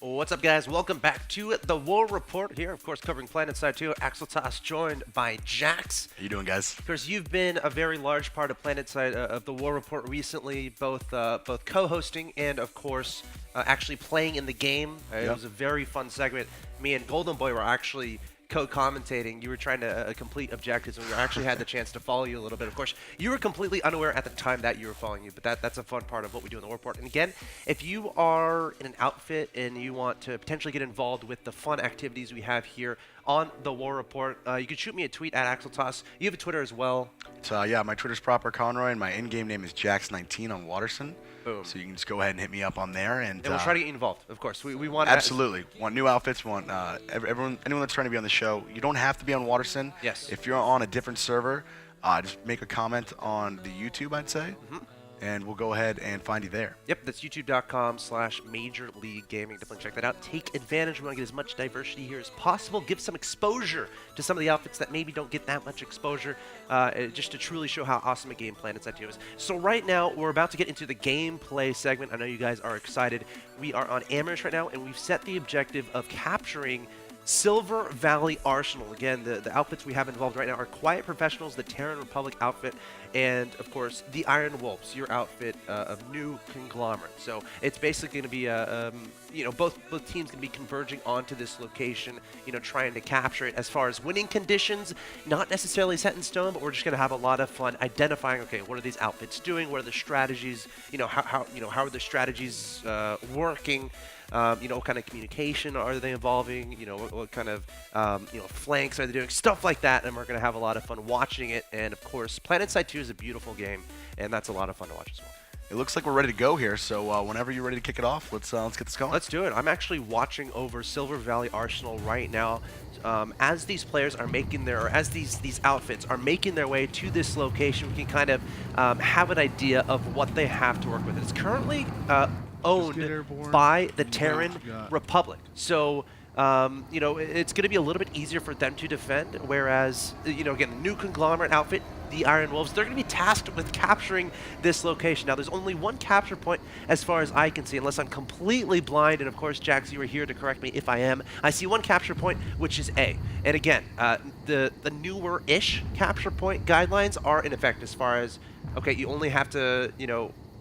What's up, guys? Welcome back to the War Report here, of course, covering PlanetSide 2. Axeltas joined by Jax. How you doing, guys? Of course, you've been a very large part of PlanetSide of the War Report recently, both co-hosting and, of course, actually playing in the game. It was a very fun segment. Me and Golden Boy were actually co-commentating. You were trying to complete objectives, and we actually had the chance to follow you a little bit. Of course, you were completely unaware at the time that you were following you, but that's a fun part of what we do in the War Report. And again, if you are in an outfit and you want to potentially get involved with the fun activities we have here on the War Report, you can shoot me a tweet at AxelToss. You have a Twitter as well. So yeah, my Twitter's proper Conroy, and my in-game name is Jax19 on Waterson. Boom. So you can just go ahead and hit me up on there, and we'll try to get you involved. Of course, we want absolutely want new outfits. Want anyone that's trying to be on the show. You don't have to be on Waterson. Yes. If you're on a different server, just make a comment on the YouTube, I'd say, and we'll go ahead and find you there. Yep, that's youtube.com/Major League Gaming. Definitely check that out. Take advantage. We want to get as much diversity here as possible. Give some exposure to some of the outfits that maybe don't get that much exposure, just to truly show how awesome a game PlanetSide 2 is. So right now, we're about to get into the gameplay segment. I know you guys are excited. We are on Amherst right now, and we've set the objective of capturing Silver Valley Arsenal. Again, the outfits we have involved right now are Quiet Professionals, the Terran Republic outfit, and of course the Iron Wolves, your outfit of New Conglomerate. So it's basically going to be both teams going to be converging onto this location, trying to capture it. As far as winning conditions, not necessarily set in stone, but we're just going to have a lot of fun identifying, okay, what are these outfits doing? What are the strategies? How are the strategies working? What kind of communication are they involving? What kind of flanks are they doing? Stuff like that, and we're going to have a lot of fun watching it. And of course, PlanetSide 2 is a beautiful game, and that's a lot of fun to watch as well. It looks like we're ready to go here, so whenever you're ready to kick it off, let's get this going. Let's do it. I'm actually watching over Silver Valley Arsenal right now. As these players are making as these outfits are making their way to this location, we can kind of have an idea of what they have to work with. It's currently owned by the Terran Republic. So, it's going to be a little bit easier for them to defend, whereas, again, the New Conglomerate outfit, the Iron Wolves, they're going to be tasked with capturing this location. Now, there's only one capture point as far as I can see, unless I'm completely blind, and of course, Jax, you were here to correct me if I am. I see one capture point, which is A. And again, the newer-ish capture point guidelines are in effect as far as, okay, you only have to,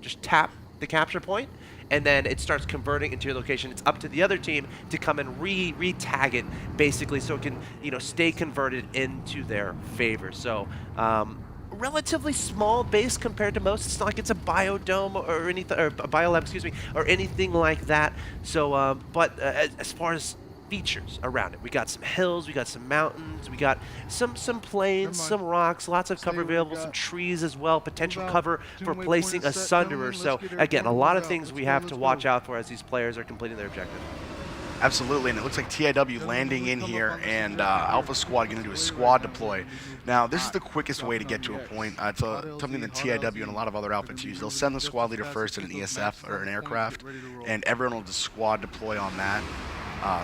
just tap the capture point, and then it starts converting into your location. It's up to the other team to come and re-tag it, basically, so it can, stay converted into their favor. So, relatively small base compared to most. It's not like it's a biodome or anything, or a biolab, excuse me, or anything like that. So, but as far as features around it, we got some hills, we got some mountains, we got some plains, some rocks, lots of cover available, some trees as well, potential cover for placing a sunderer. So again, a lot of things we have to watch out for as these players are completing their objective. Absolutely, and it looks like TIW landing in here, and Alpha Squad going to do a squad deploy. Now, this is the quickest way to get to a point. It's something that TIW and a lot of other outfits use. They'll send the squad leader first in an ESF or an aircraft, and everyone will just squad deploy on that.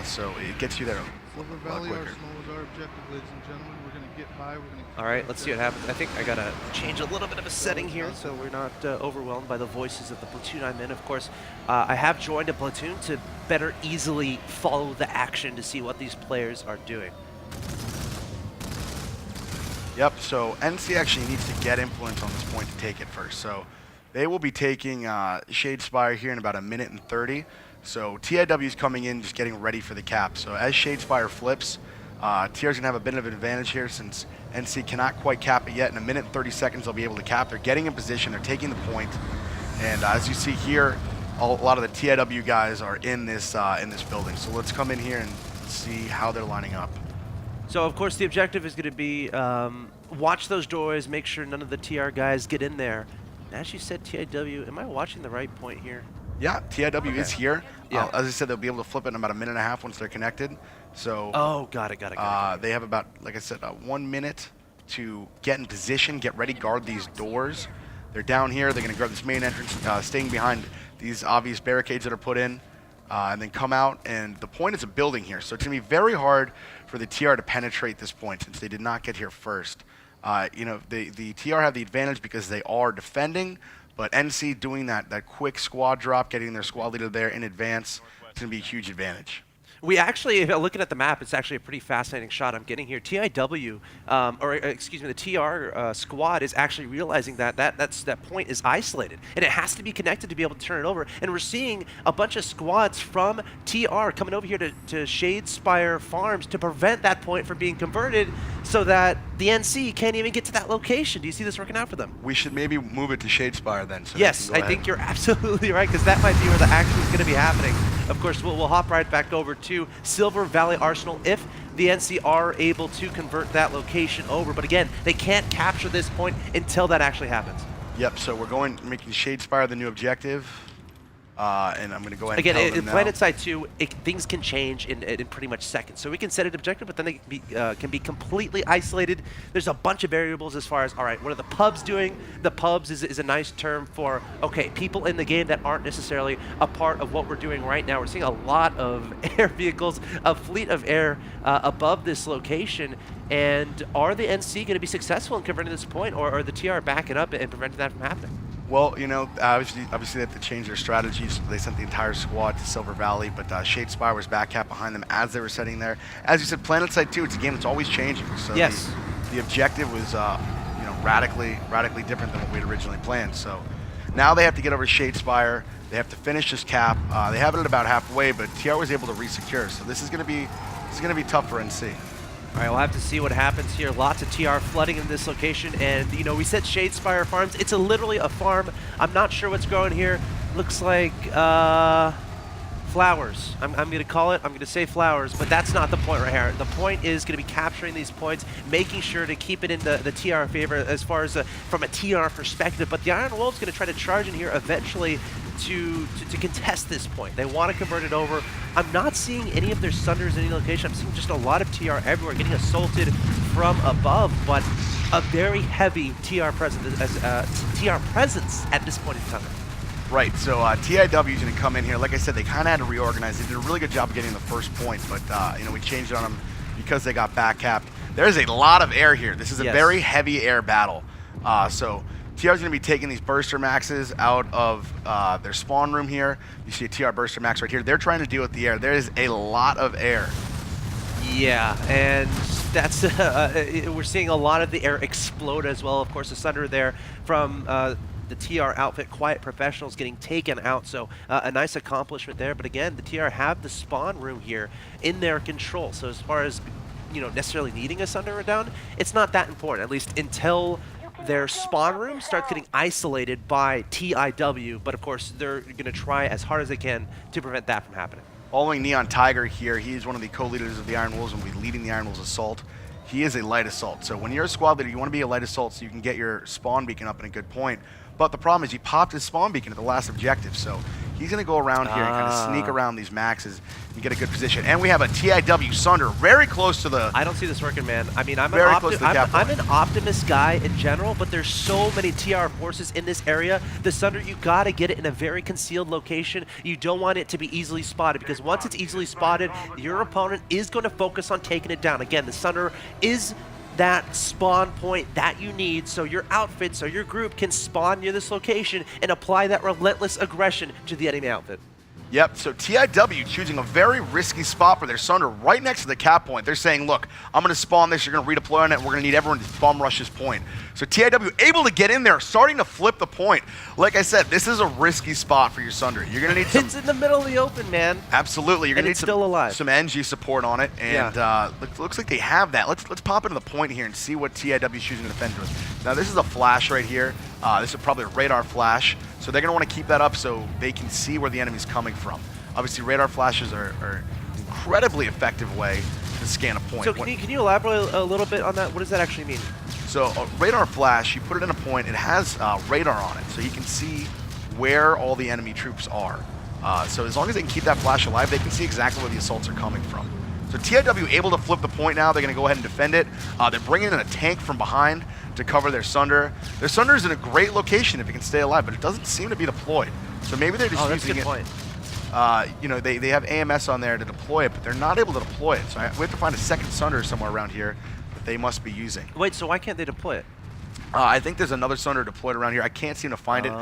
So it gets you there Silver a lot Valley quicker. Arsenal is our objective, ladies and gentlemen. We're going to get by. We're going to. All right, let's see what happens. I think I got to change a little bit of a setting here so we're not overwhelmed by the voices of the platoon I'm in. Of course, I have joined a platoon to better easily follow the action to see what these players are doing. Yep, so NC actually needs to get influence on this point to take it first. So they will be taking Shadespire here in about 1:30. So TIW is coming in, just getting ready for the cap. So as Shadespire flips, TR's going to have a bit of an advantage here since NC cannot quite cap it yet. In 1:30, they'll be able to cap. They're getting in position. They're taking the point. And as you see here, a lot of the TIW guys are in this building. So let's come in here and see how they're lining up. So, of course, the objective is going to be watch those doors, make sure none of the TR guys get in there. As you said, TIW, am I watching the right point here? Yeah, TIW is here. Yeah. As I said, they'll be able to flip it in about 1.5 once they're connected. So Oh, got it. they have about, like I said, 1 minute to get in position, get ready, guard these doors. They're down here. They're going to grab this main entrance, staying behind these obvious barricades that are put in, and then come out. And the point is a building here, so it's going to be very hard for the TR to penetrate this point since they did not get here first. The TR have the advantage because they are defending, but NC doing that quick squad drop, getting their squad leader there in advance, it's going to be a huge advantage. We actually, looking at the map, it's actually a pretty fascinating shot I'm getting here. TIW, or excuse me, the TR squad is actually realizing that point is isolated, and it has to be connected to be able to turn it over. And we're seeing a bunch of squads from TR coming over here to Shadespire Farms to prevent that point from being converted, so that the NC can't even get to that location. Do you see this working out for them? We should maybe move it to Shadespire then. So yes, I think you're absolutely right, because that might be where the action is going to be happening. Of course, we'll hop right back over to Silver Valley Arsenal if the NC are able to convert that location over. But again, they can't capture this point until that actually happens. Yep, so we're making Shadespire the new objective. And I'm going to go ahead again, and tell them in PlanetSide 2, things can change in pretty much seconds. So we can set an objective, but then they can be completely isolated. There's a bunch of variables as far as, all right, what are the pubs doing? The pubs is a nice term for, okay, people in the game that aren't necessarily a part of what we're doing right now. We're seeing a lot of air vehicles, a fleet of air above this location. And are the NC going to be successful in converting this point, or are the TR backing up and preventing that from happening? Well, you know, obviously they have to change their strategies. So they sent the entire squad to Silver Valley, but Shadespire was back cap behind them as they were setting there. As you said, PlanetSide 2, it's a game that's always changing. So yes, the objective was, you know, radically different than what we had originally planned. So now they have to get over Shadespire. They have to finish this cap. They have it at about halfway, but TR was able to resecure. So this is going to be tough for NC. All right, we'll have to see what happens here. Lots of TR flooding in this location, and you know, we said Shadespire Farms. It's literally a farm. I'm not sure what's growing here. Looks like flowers. I'm going to call it. I'm going to say flowers, but that's not the point right here. The point is going to be capturing these points, making sure to keep it in the TR favor as far as from a TR perspective. But the Iron Wolves going to try to charge in here eventually to contest this point. They want to convert it over. I'm not seeing any of their Sunders in any location. I'm seeing just a lot of TR everywhere, getting assaulted from above, but a very heavy TR presence at this point in time. Right, so TIW is going to come in here. Like I said, they kind of had to reorganize. They did a really good job of getting the first point, but you know, we changed on them because they got back capped. There's a lot of air here. This is a very heavy air battle. So TR is going to be taking these Burster Maxes out of their spawn room here. You see a TR Burster Max right here. They're trying to deal with the air. There is a lot of air. Yeah, and that's we're seeing a lot of the air explode as well. Of course, the Sunder there from the TR outfit, Quiet Professionals, getting taken out. So a nice accomplishment there. But again, the TR have the spawn room here in their control. So as far as, you know, necessarily needing a Sunder down, it's not that important, at least until their spawn room starts getting isolated by TIW. But of course, they're going to try as hard as they can to prevent that from happening. Following Neon Tiger here, he's one of the co-leaders of the Iron Wolves and will be leading the Iron Wolves assault. He is a light assault. So when you're a squad leader, you want to be a light assault so you can get your spawn beacon up in a good point. But the problem is he popped his spawn beacon at the last objective. So he's going to go around here and kind of sneak around these maxes and get a good position. And we have a TIW Sunder very close to the... I don't see this working, man. I mean, I'm an an optimist guy in general, but there's so many TR forces in this area. The Sunder, you got to get it in a very concealed location. You don't want it to be easily spotted, because once it's easily spotted, your opponent is going to focus on taking it down. Again, the Sunder is that spawn point that you need so your outfit, so your group can spawn near this location and apply that relentless aggression to the enemy outfit. Yep, so TIW choosing a very risky spot for their Sunder right next to the cap point. They're saying, look, I'm going to spawn this, you're going to redeploy on it, and we're going to need everyone to bum rush this point. So TIW able to get in there, starting to flip the point. Like I said, this is a risky spot for your Sunder. You're going to need some... It's in the middle of the open, man. Absolutely. You're going to need still alive. Some NG support on it, and looks like they have that. Let's pop into the point here and see what TIW is choosing to defend with. Now, this is a flash right here. This is probably a radar flash. So they're going to want to keep that up so they can see where the enemy's coming from. Obviously, radar flashes are an incredibly effective way to scan a point. So can you elaborate a little bit on that? What does that actually mean? So a radar flash, you put it in a point, it has radar on it, so you can see where all the enemy troops are. So as long as they can keep that flash alive, they can see exactly where the assaults are coming from. So TIW able to flip the point now. They're going to go ahead and defend it. They're bringing in a tank from behind to cover their Sunder. Their Sunder is in a great location if it can stay alive, but it doesn't seem to be deployed. So maybe they're just using it. Point. You know, they have AMS on there to deploy it, but they're not able to deploy it. So we have to find a second Sunder somewhere around here that they must be using. Wait, so why can't they deploy it? I think there's another Sunder deployed around here. I can't seem to find it.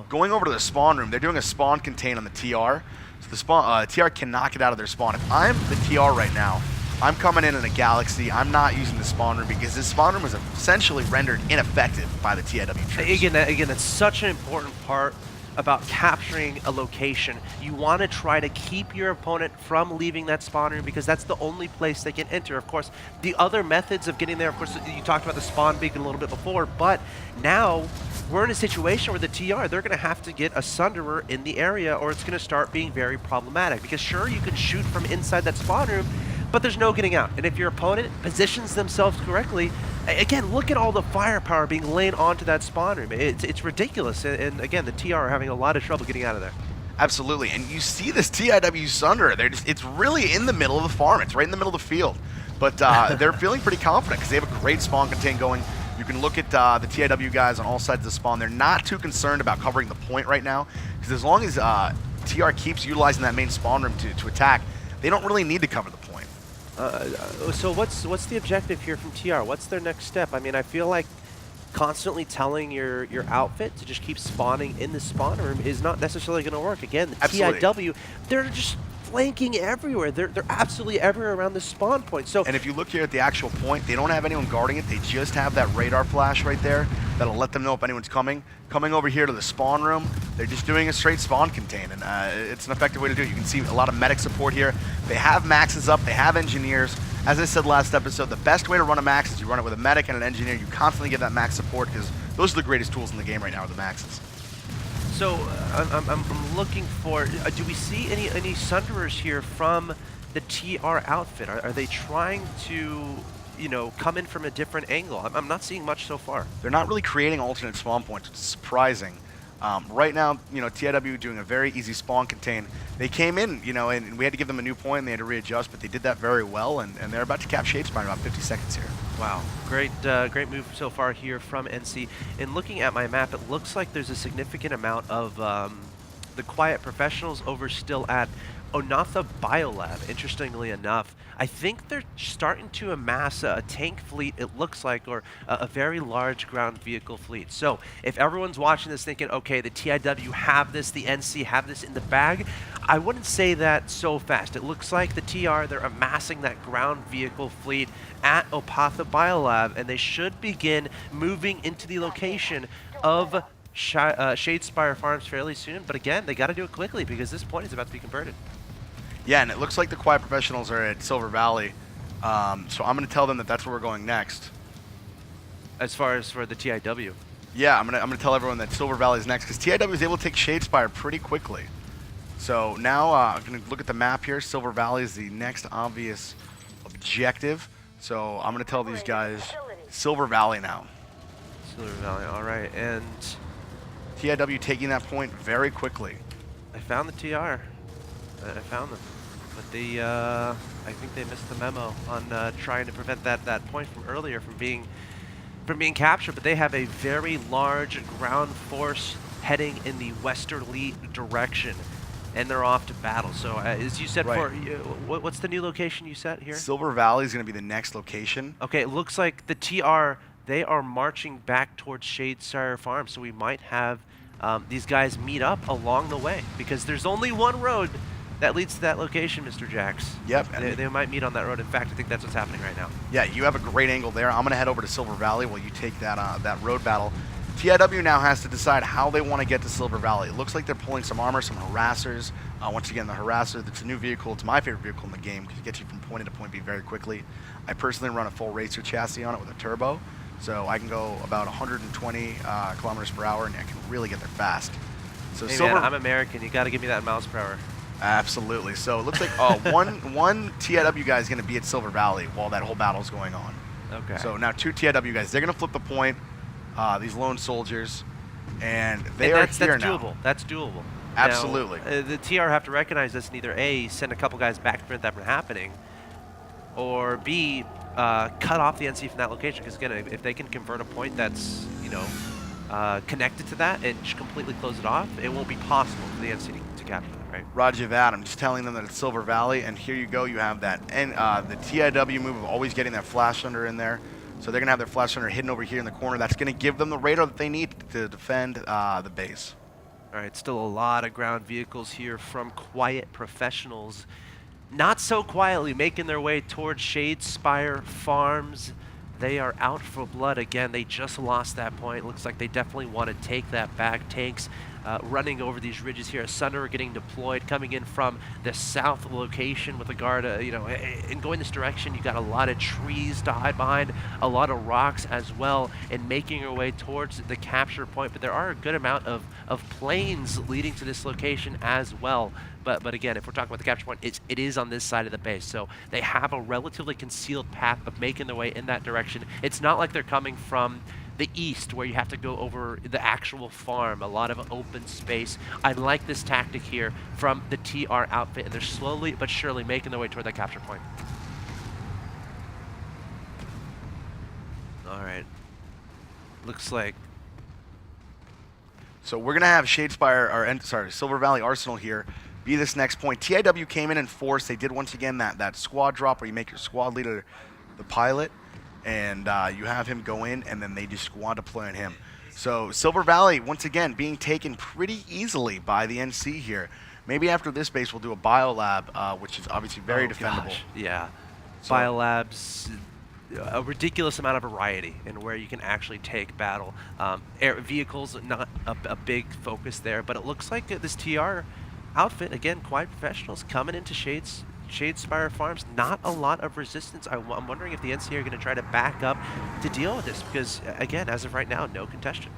Going over to the spawn room, they're doing a spawn contain on the TR. So the spawn TR can knock it out of their spawn. If I'm the TR right now, I'm coming in a Galaxy. I'm not using the spawn room because this spawn room was essentially rendered ineffective by the TIW troops. Again, that's such an important part about capturing a location. You want to try to keep your opponent from leaving that spawn room because that's the only place they can enter. Of course, the other methods of getting there, of course, you talked about the spawn beacon a little bit before, but now we're in a situation where the TR, they're going to have to get a Sunderer in the area or it's going to start being very problematic. Because sure, you can shoot from inside that spawn room, but there's no getting out. And if your opponent positions themselves correctly, again, look at all the firepower being laid onto that spawn room. It's ridiculous. And again, the TR are having a lot of trouble getting out of there. Absolutely, and you see this TIW Sunder. It's really in the middle of the farm. It's right in the middle of the field. But they're feeling pretty confident because they have a great spawn contain going. You can look at the TIW guys on all sides of the spawn. They're not too concerned about covering the point right now because as long as TR keeps utilizing that main spawn room to attack, they don't really need to cover the point. So what's the objective here from TR? What's their next step? I mean, I feel like constantly telling your outfit to just keep spawning in the spawn room is not necessarily going to work. Again, the Absolutely. TIW, they're just flanking everywhere. They're absolutely everywhere around the spawn point. So, and if you look here at the actual point, they don't have anyone guarding it. They just have that radar flash right there that'll let them know if anyone's coming. Coming over here to the spawn room, they're just doing a straight spawn contain, and it's an effective way to do it. You can see a lot of medic support here. They have maxes up. They have engineers. As I said last episode, the best way to run a max is you run it with a medic and an engineer. You constantly get that max support because those are the greatest tools in the game right now are the maxes. So I'm looking for. Do we see any Sunderers here from the TR outfit? Are they trying to, come in from a different angle? I'm not seeing much so far. They're not really creating alternate spawn points, which is surprising. Right now, TIW doing a very easy spawn contain. They came in, and we had to give them a new point, and they had to readjust, but they did that very well, and they're about to cap Shadespire in about 50 seconds here. Wow, great move so far here from NC. And looking at my map, it looks like there's a significant amount of the Quiet Professionals over still at Onatha Biolab, interestingly enough. I think they're starting to amass a tank fleet, it looks like, or a very large ground vehicle fleet. So if everyone's watching this thinking, okay, the TIW have this, the NC have this in the bag, I wouldn't say that so fast. It looks like the TR, they're amassing that ground vehicle fleet at Onatha Biolab, and they should begin moving into the location of Shadespire Farms fairly soon. But again, they got to do it quickly because this point is about to be converted. Yeah, and it looks like the Quiet Professionals are at Silver Valley, so I'm going to tell them that that's where we're going next. As far as for the TIW? Yeah, I'm gonna tell everyone that Silver Valley is next because TIW is able to take Shadespire pretty quickly. So now I'm going to look at the map here. Silver Valley is the next obvious objective. So I'm going to tell these guys Silver Valley now. Silver Valley, all right. And TIW taking that point very quickly. I found the TR. I found them. But they, I think they missed the memo on trying to prevent that point from earlier from being captured. But they have a very large ground force heading in the westerly direction, and they're off to battle. So as you said, Right. What's the new location you set here? Silver Valley is going to be the next location. Okay, it looks like the TR, they are marching back towards Shadespire Farm, so we might have these guys meet up along the way because there's only one road that leads to that location, Mr. Jax. Yep. They might meet on that road. In fact, I think that's what's happening right now. Yeah, you have a great angle there. I'm going to head over to Silver Valley while you take that road battle. TIW now has to decide how they want to get to Silver Valley. It looks like they're pulling some armor, some harassers. Once again, the harasser, it's a new vehicle. It's my favorite vehicle in the game because it gets you from point A to point B very quickly. I personally run a full racer chassis on it with a turbo, so I can go about 120 kilometers per hour, and I can really get there fast. So Hey Silver, man, I'm American. You got to give me that miles per hour. Absolutely. So it looks like one TIW guy is going to be at Silver Valley while that whole battle's going on. Okay. So now two TIW guys. They're going to flip the point, these lone soldiers, and that's here now. doable. That's doable. Absolutely. Now, the TR have to recognize this and either A, send a couple guys back to prevent that from happening, or B, cut off the NC from that location. Because again, if they can convert a point that's, connected to that and just completely close it off, it won't be possible for the NC to capture that, right? Roger that. I'm just telling them that it's Silver Valley, and here you go. You have that. And the TIW move of always getting that Flash Thunder in there. So they're going to have their flash runner hidden over here in the corner. That's going to give them the radar that they need to defend the base. All right, still a lot of ground vehicles here from Quiet Professionals. Not so quietly making their way towards Shadespire Farms. They are out for blood again. They just lost that point. Looks like they definitely want to take that back. Tanks running over these ridges here. Sunderer getting deployed, coming in from the south location with regard to, and going this direction, you got a lot of trees to hide behind, a lot of rocks as well, and making your way towards the capture point. But there are a good amount of planes leading to this location as well. But again, if we're talking about the capture point, it is on this side of the base. So they have a relatively concealed path of making their way in that direction. It's not like they're coming from the east where you have to go over the actual farm, a lot of open space. I like this tactic here from the TR outfit, and they're slowly but surely making their way toward that capture point. All right. Looks like... So we're going to have Silver Valley Arsenal here be this next point. TIW came in force. They did once again that squad drop where you make your squad leader the pilot, and you have him go in, and then they just squad deploy on him. So Silver Valley, once again, being taken pretty easily by the NC here. Maybe after this base, we'll do a biolab, which is obviously very defendable. Gosh. Yeah. So, biolabs, a ridiculous amount of variety in where you can actually take battle. Air vehicles, not a big focus there, but it looks like this TR outfit, again, Quiet Professionals coming into Shadespire Farms, not a lot of resistance. I'm wondering if the NC are going to try to back up to deal with this because, again, as of right now, no contention.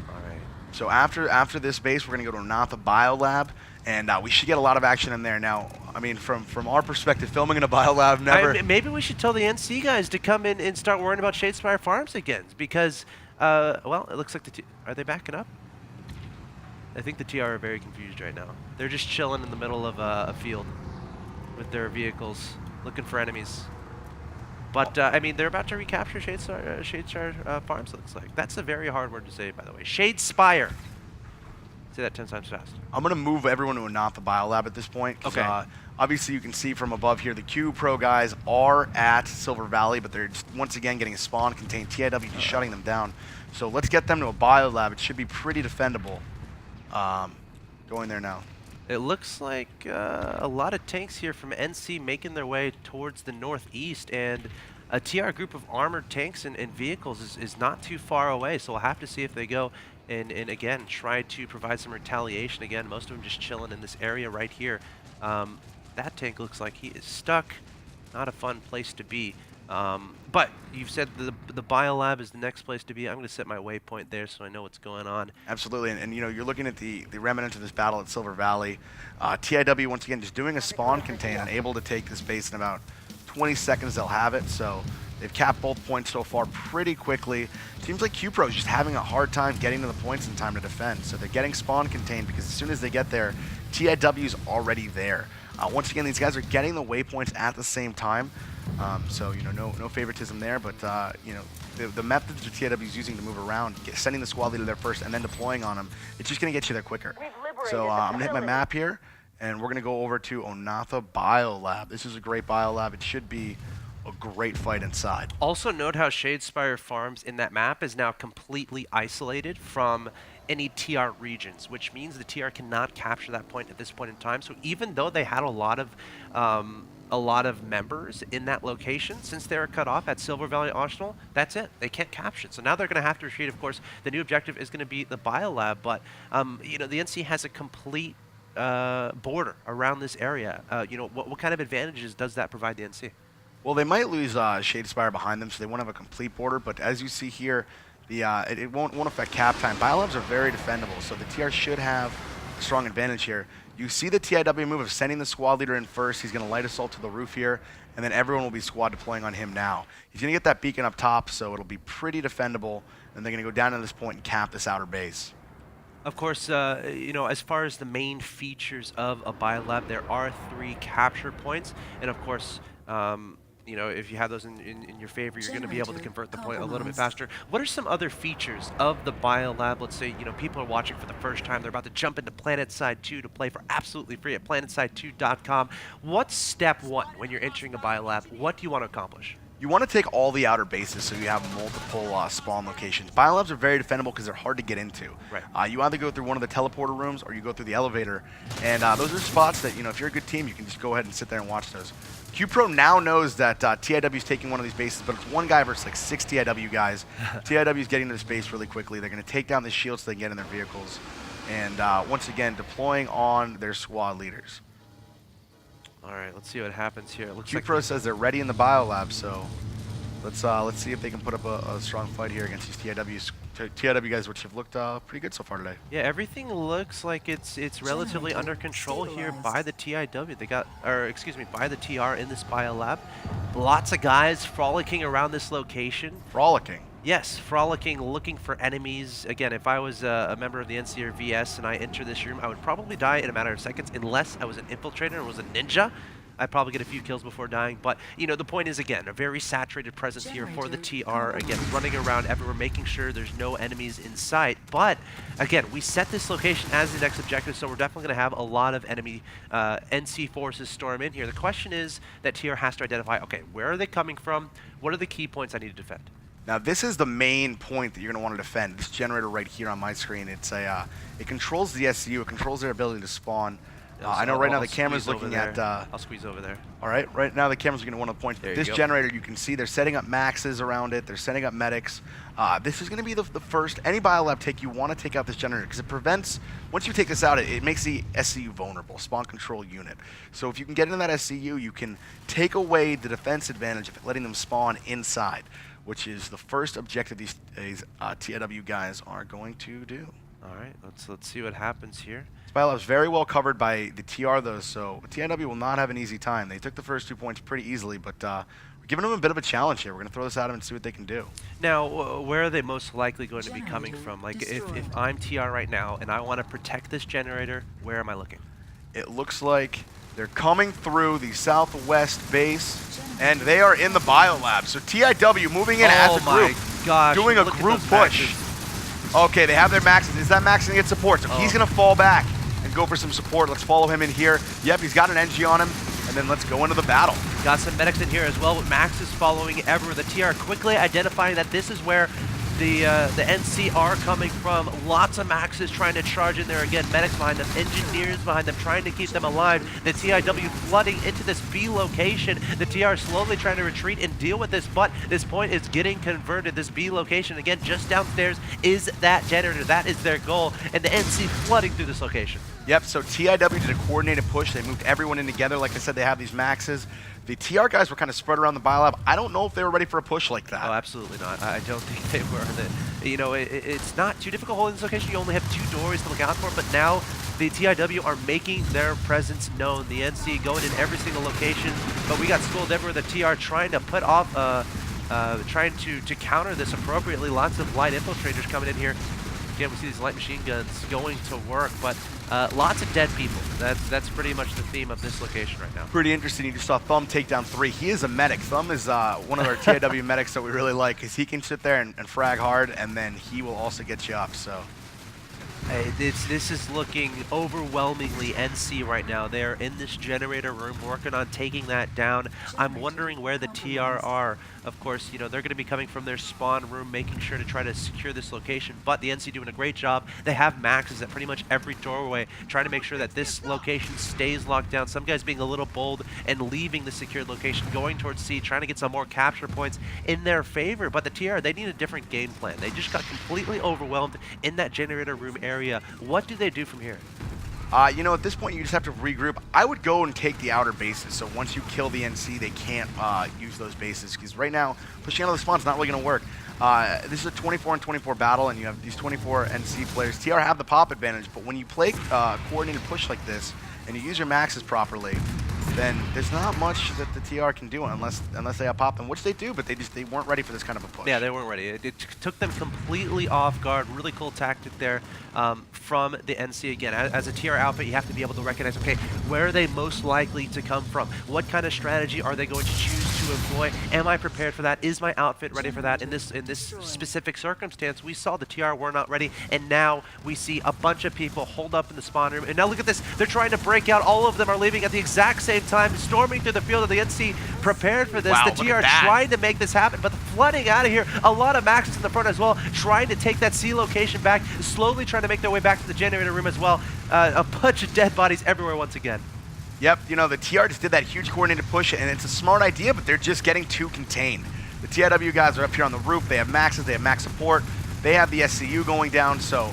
All right. So after this base, we're going to go to Natha Biolab, and we should get a lot of action in there. Now, I mean, from our perspective, filming in a biolab never... Maybe we should tell the NC guys to come in and start worrying about Shadespire Farms again because, well, it looks like are they backing up? I think the TR are very confused right now. They're just chilling in the middle of a field with their vehicles, looking for enemies. But, I mean, they're about to recapture Shadespire Farms, it looks like. That's a very hard word to say, by the way. Shadespire. Say that 10 times fast. I'm going to move everyone to a Natha Biolab at this point. Okay. Obviously, you can see from above here, the Q Pro guys are at Silver Valley, but they're just, once again, getting a spawn contained. TIW just shutting them down. So let's get them to a Biolab. It should be pretty defendable. Going there now. It looks like a lot of tanks here from NC making their way towards the northeast, and a TR group of armored tanks and vehicles is not too far away, so we'll have to see if they go and again, try to provide some retaliation. Again, most of them just chilling in this area right here. That tank looks like he is stuck. Not a fun place to be. But you've said the biolab is the next place to be. I'm going to set my waypoint there so I know what's going on. Absolutely, and you know, you're looking at the remnant of this battle at Silver Valley. TIW, once again, just doing a spawn contain and able to take this base in about 20 seconds they'll have it. So they've capped both points so far pretty quickly. Seems like Q-Pro is just having a hard time getting to the points in time to defend. So they're getting spawn contained because as soon as they get there, TIW's already there. Once again, these guys are getting the waypoints at the same time. So, you know, no favoritism there, but, you know, the methods that TIW is using to move around, sending the squad leader there first and then deploying on them, it's just going to get you there quicker. So I'm going to hit my map here, and we're going to go over to Onatha Biolab. This is a great biolab. It should be a great fight inside. Also note how Shadespire Farms in that map is now completely isolated from any TR regions, which means the TR cannot capture that point at this point in time. So even though they had a lot of members in that location, since they were cut off at Silver Valley Arsenal, that's it. They can't capture it. So now they're going to have to retreat. Of course, the new objective is going to be the biolab, but you know, the NC has a complete border around this area. You know, what kind of advantages does that provide the NC? Well, they might lose Shadespire behind them, so they won't have a complete border. But as you see here, it won't affect cap time. Biolabs are very defendable, so the TR should have a strong advantage here. You see the TIW move of sending the squad leader in first. He's going to light assault to the roof here, and then everyone will be squad deploying on him now. He's going to get that beacon up top, so it'll be pretty defendable, and they're going to go down to this point and cap this outer base. Of course, you know, as far as the main features of a biolab, there are 3 capture points, and of course, you know, if you have those in your favor, you're going to be able to convert the point a little bit faster. What are some other features of the biolab? Let's say, you know, people are watching for the first time. They're about to jump into PlanetSide 2 to play for absolutely free at planetside2.com. What's step one when you're entering a biolab? What do you want to accomplish? You want to take all the outer bases so you have multiple spawn locations. Biolabs are very defendable because they're hard to get into. Right. You either go through one of the teleporter rooms or you go through the elevator. And those are spots that, you know, if you're a good team, you can just go ahead and sit there and watch those. QPro now knows that TIW is taking one of these bases, but it's one guy versus like 6 TIW guys. TIW is getting to this base really quickly. They're going to take down the shield so they can get in their vehicles. And once again, deploying on their squad leaders. All right, let's see what happens here. It looks QPro like says they're ready in the biolab, so let's see if they can put up a strong fight here against these TIW guys, which have looked pretty good so far today. yeah, everything looks like it's relatively under control here by the TIW. They got, or excuse me, by the TR in this biolab. Lots of guys frolicking around this location. Frolicking. Yes, frolicking, looking for enemies. Again, if I was a member of the NC or VS and I enter this room, I would probably die in a matter of seconds unless I was an infiltrator or was a ninja. I'd probably get a few kills before dying. But, you know, the point is, again, a very saturated presence here for the TR. Again, running around everywhere, making sure there's no enemies in sight. But, again, we set this location as the next objective, so we're definitely going to have a lot of enemy NC forces storm in here. The question is that TR has to identify, okay, where are they coming from? What are the key points I need to defend? Now this is the main point that you're going to want to defend. This generator right here on my screen, it controls the SCU, it controls their ability to spawn. I know right now the camera's looking at... I'll squeeze over there. All right now the camera's looking at one of the points. This generator, you can see they're setting up maxes around it, they're setting up medics. This is going to be the first, any biolab take, you want to take out this generator because it prevents, once you take this out, it makes the SCU vulnerable, spawn control unit. So if you can get into that SCU, you can take away the defense advantage of letting them spawn inside, which is the first objective these TIW guys are going to do. All right, let's see what happens here. This biolab is very well covered by the TR though, so TIW will not have an easy time. They took the first 2 points pretty easily, but we're giving them a bit of a challenge here. We're going to throw this at them and see what they can do. Now, where are they most likely going to be coming from? Like, if I'm TR right now and I want to protect this generator, where am I looking? It looks like they're coming through the southwest base, and they are in the biolab. So TIW moving in as a group, doing a group push. Okay, they have their maxes. Is that max going to get support? So he's going to fall back and go for some support. Let's follow him in here. Yep, he's got an NG on him, and then let's go into the battle. Got some medics in here as well, but Max is following everywhere. The TR quickly identifying that this is where the NC are coming from. Lots of Maxes trying to charge in there again. Medics behind them, engineers behind them, trying to keep them alive. The TIW flooding into this B location. The TR slowly trying to retreat and deal with this, but this point is getting converted. This B location, again, just downstairs is that generator. That is their goal, and the NC flooding through this location. Yep, so TIW did a coordinated push. They moved everyone in together. Like I said, they have these Maxes. The TR guys were kind of spread around the biolab. I don't know if they were ready for a push like that. Oh, absolutely not. I don't think they were. You know, it's not too difficult holding this location. You only have 2 doorways to look out for, but now the TIW are making their presence known. The NC going in every single location, but we got schooled everywhere. The TR trying to put off, trying to counter this appropriately. Lots of light infiltrators coming in here. Again, we see these light machine guns going to work, but lots of dead people. That's pretty much the theme of this location right now. Pretty interesting. You just saw Thumb take down 3. He is a medic. Thumb is one of our TIW medics that we really like because he can sit there and frag hard, and then he will also get you up. So this is looking overwhelmingly NC right now. They're in this generator room working on taking that down. I'm wondering where the TR are. Of course, you know, they're going to be coming from their spawn room, making sure to try to secure this location, but the NC doing a great job. They have Maxes at pretty much every doorway, trying to make sure that this location stays locked down. Some guys being a little bold and leaving the secured location, going towards C, trying to get some more capture points in their favor, but the TR, they need a different game plan. They just got completely overwhelmed in that generator room area. What do they do from here? You know, at this point, you just have to regroup. I would go and take the outer bases. So once you kill the NC, they can't use those bases. Because right now, pushing out of the spawn is not really going to work. This is a 24-on-24 battle, and you have these 24 NC players. TR have the pop advantage, but when you play coordinated push like this, and you use your maxes properly, then there's not much that the TR can do unless they pop them, which they do, but they weren't ready for this kind of a push. Yeah, they weren't ready. It took them completely off guard. Really cool tactic there from the NC. Again, as a TR outfit, you have to be able to recognize, okay, where are they most likely to come from? What kind of strategy are they going to choose to to employ. Am I prepared for that? Is my outfit ready for that? In this specific circumstance, we saw the TR were not ready, and now we see a bunch of people hold up in the spawn room. And now look at this. They're trying to break out. All of them are leaving at the exact same time, storming through the field of the NC, prepared for this. Wow, the TR trying to make this happen, but flooding out of here. A lot of Maxes in the front as well, trying to take that C location back, slowly trying to make their way back to the generator room as well. A bunch of dead bodies everywhere once again. Yep, you know, the TR just did that huge coordinated push, and it's a smart idea, but they're just getting too contained. The TIW guys are up here on the roof. They have Maxes, they have max support. They have the SCU going down, so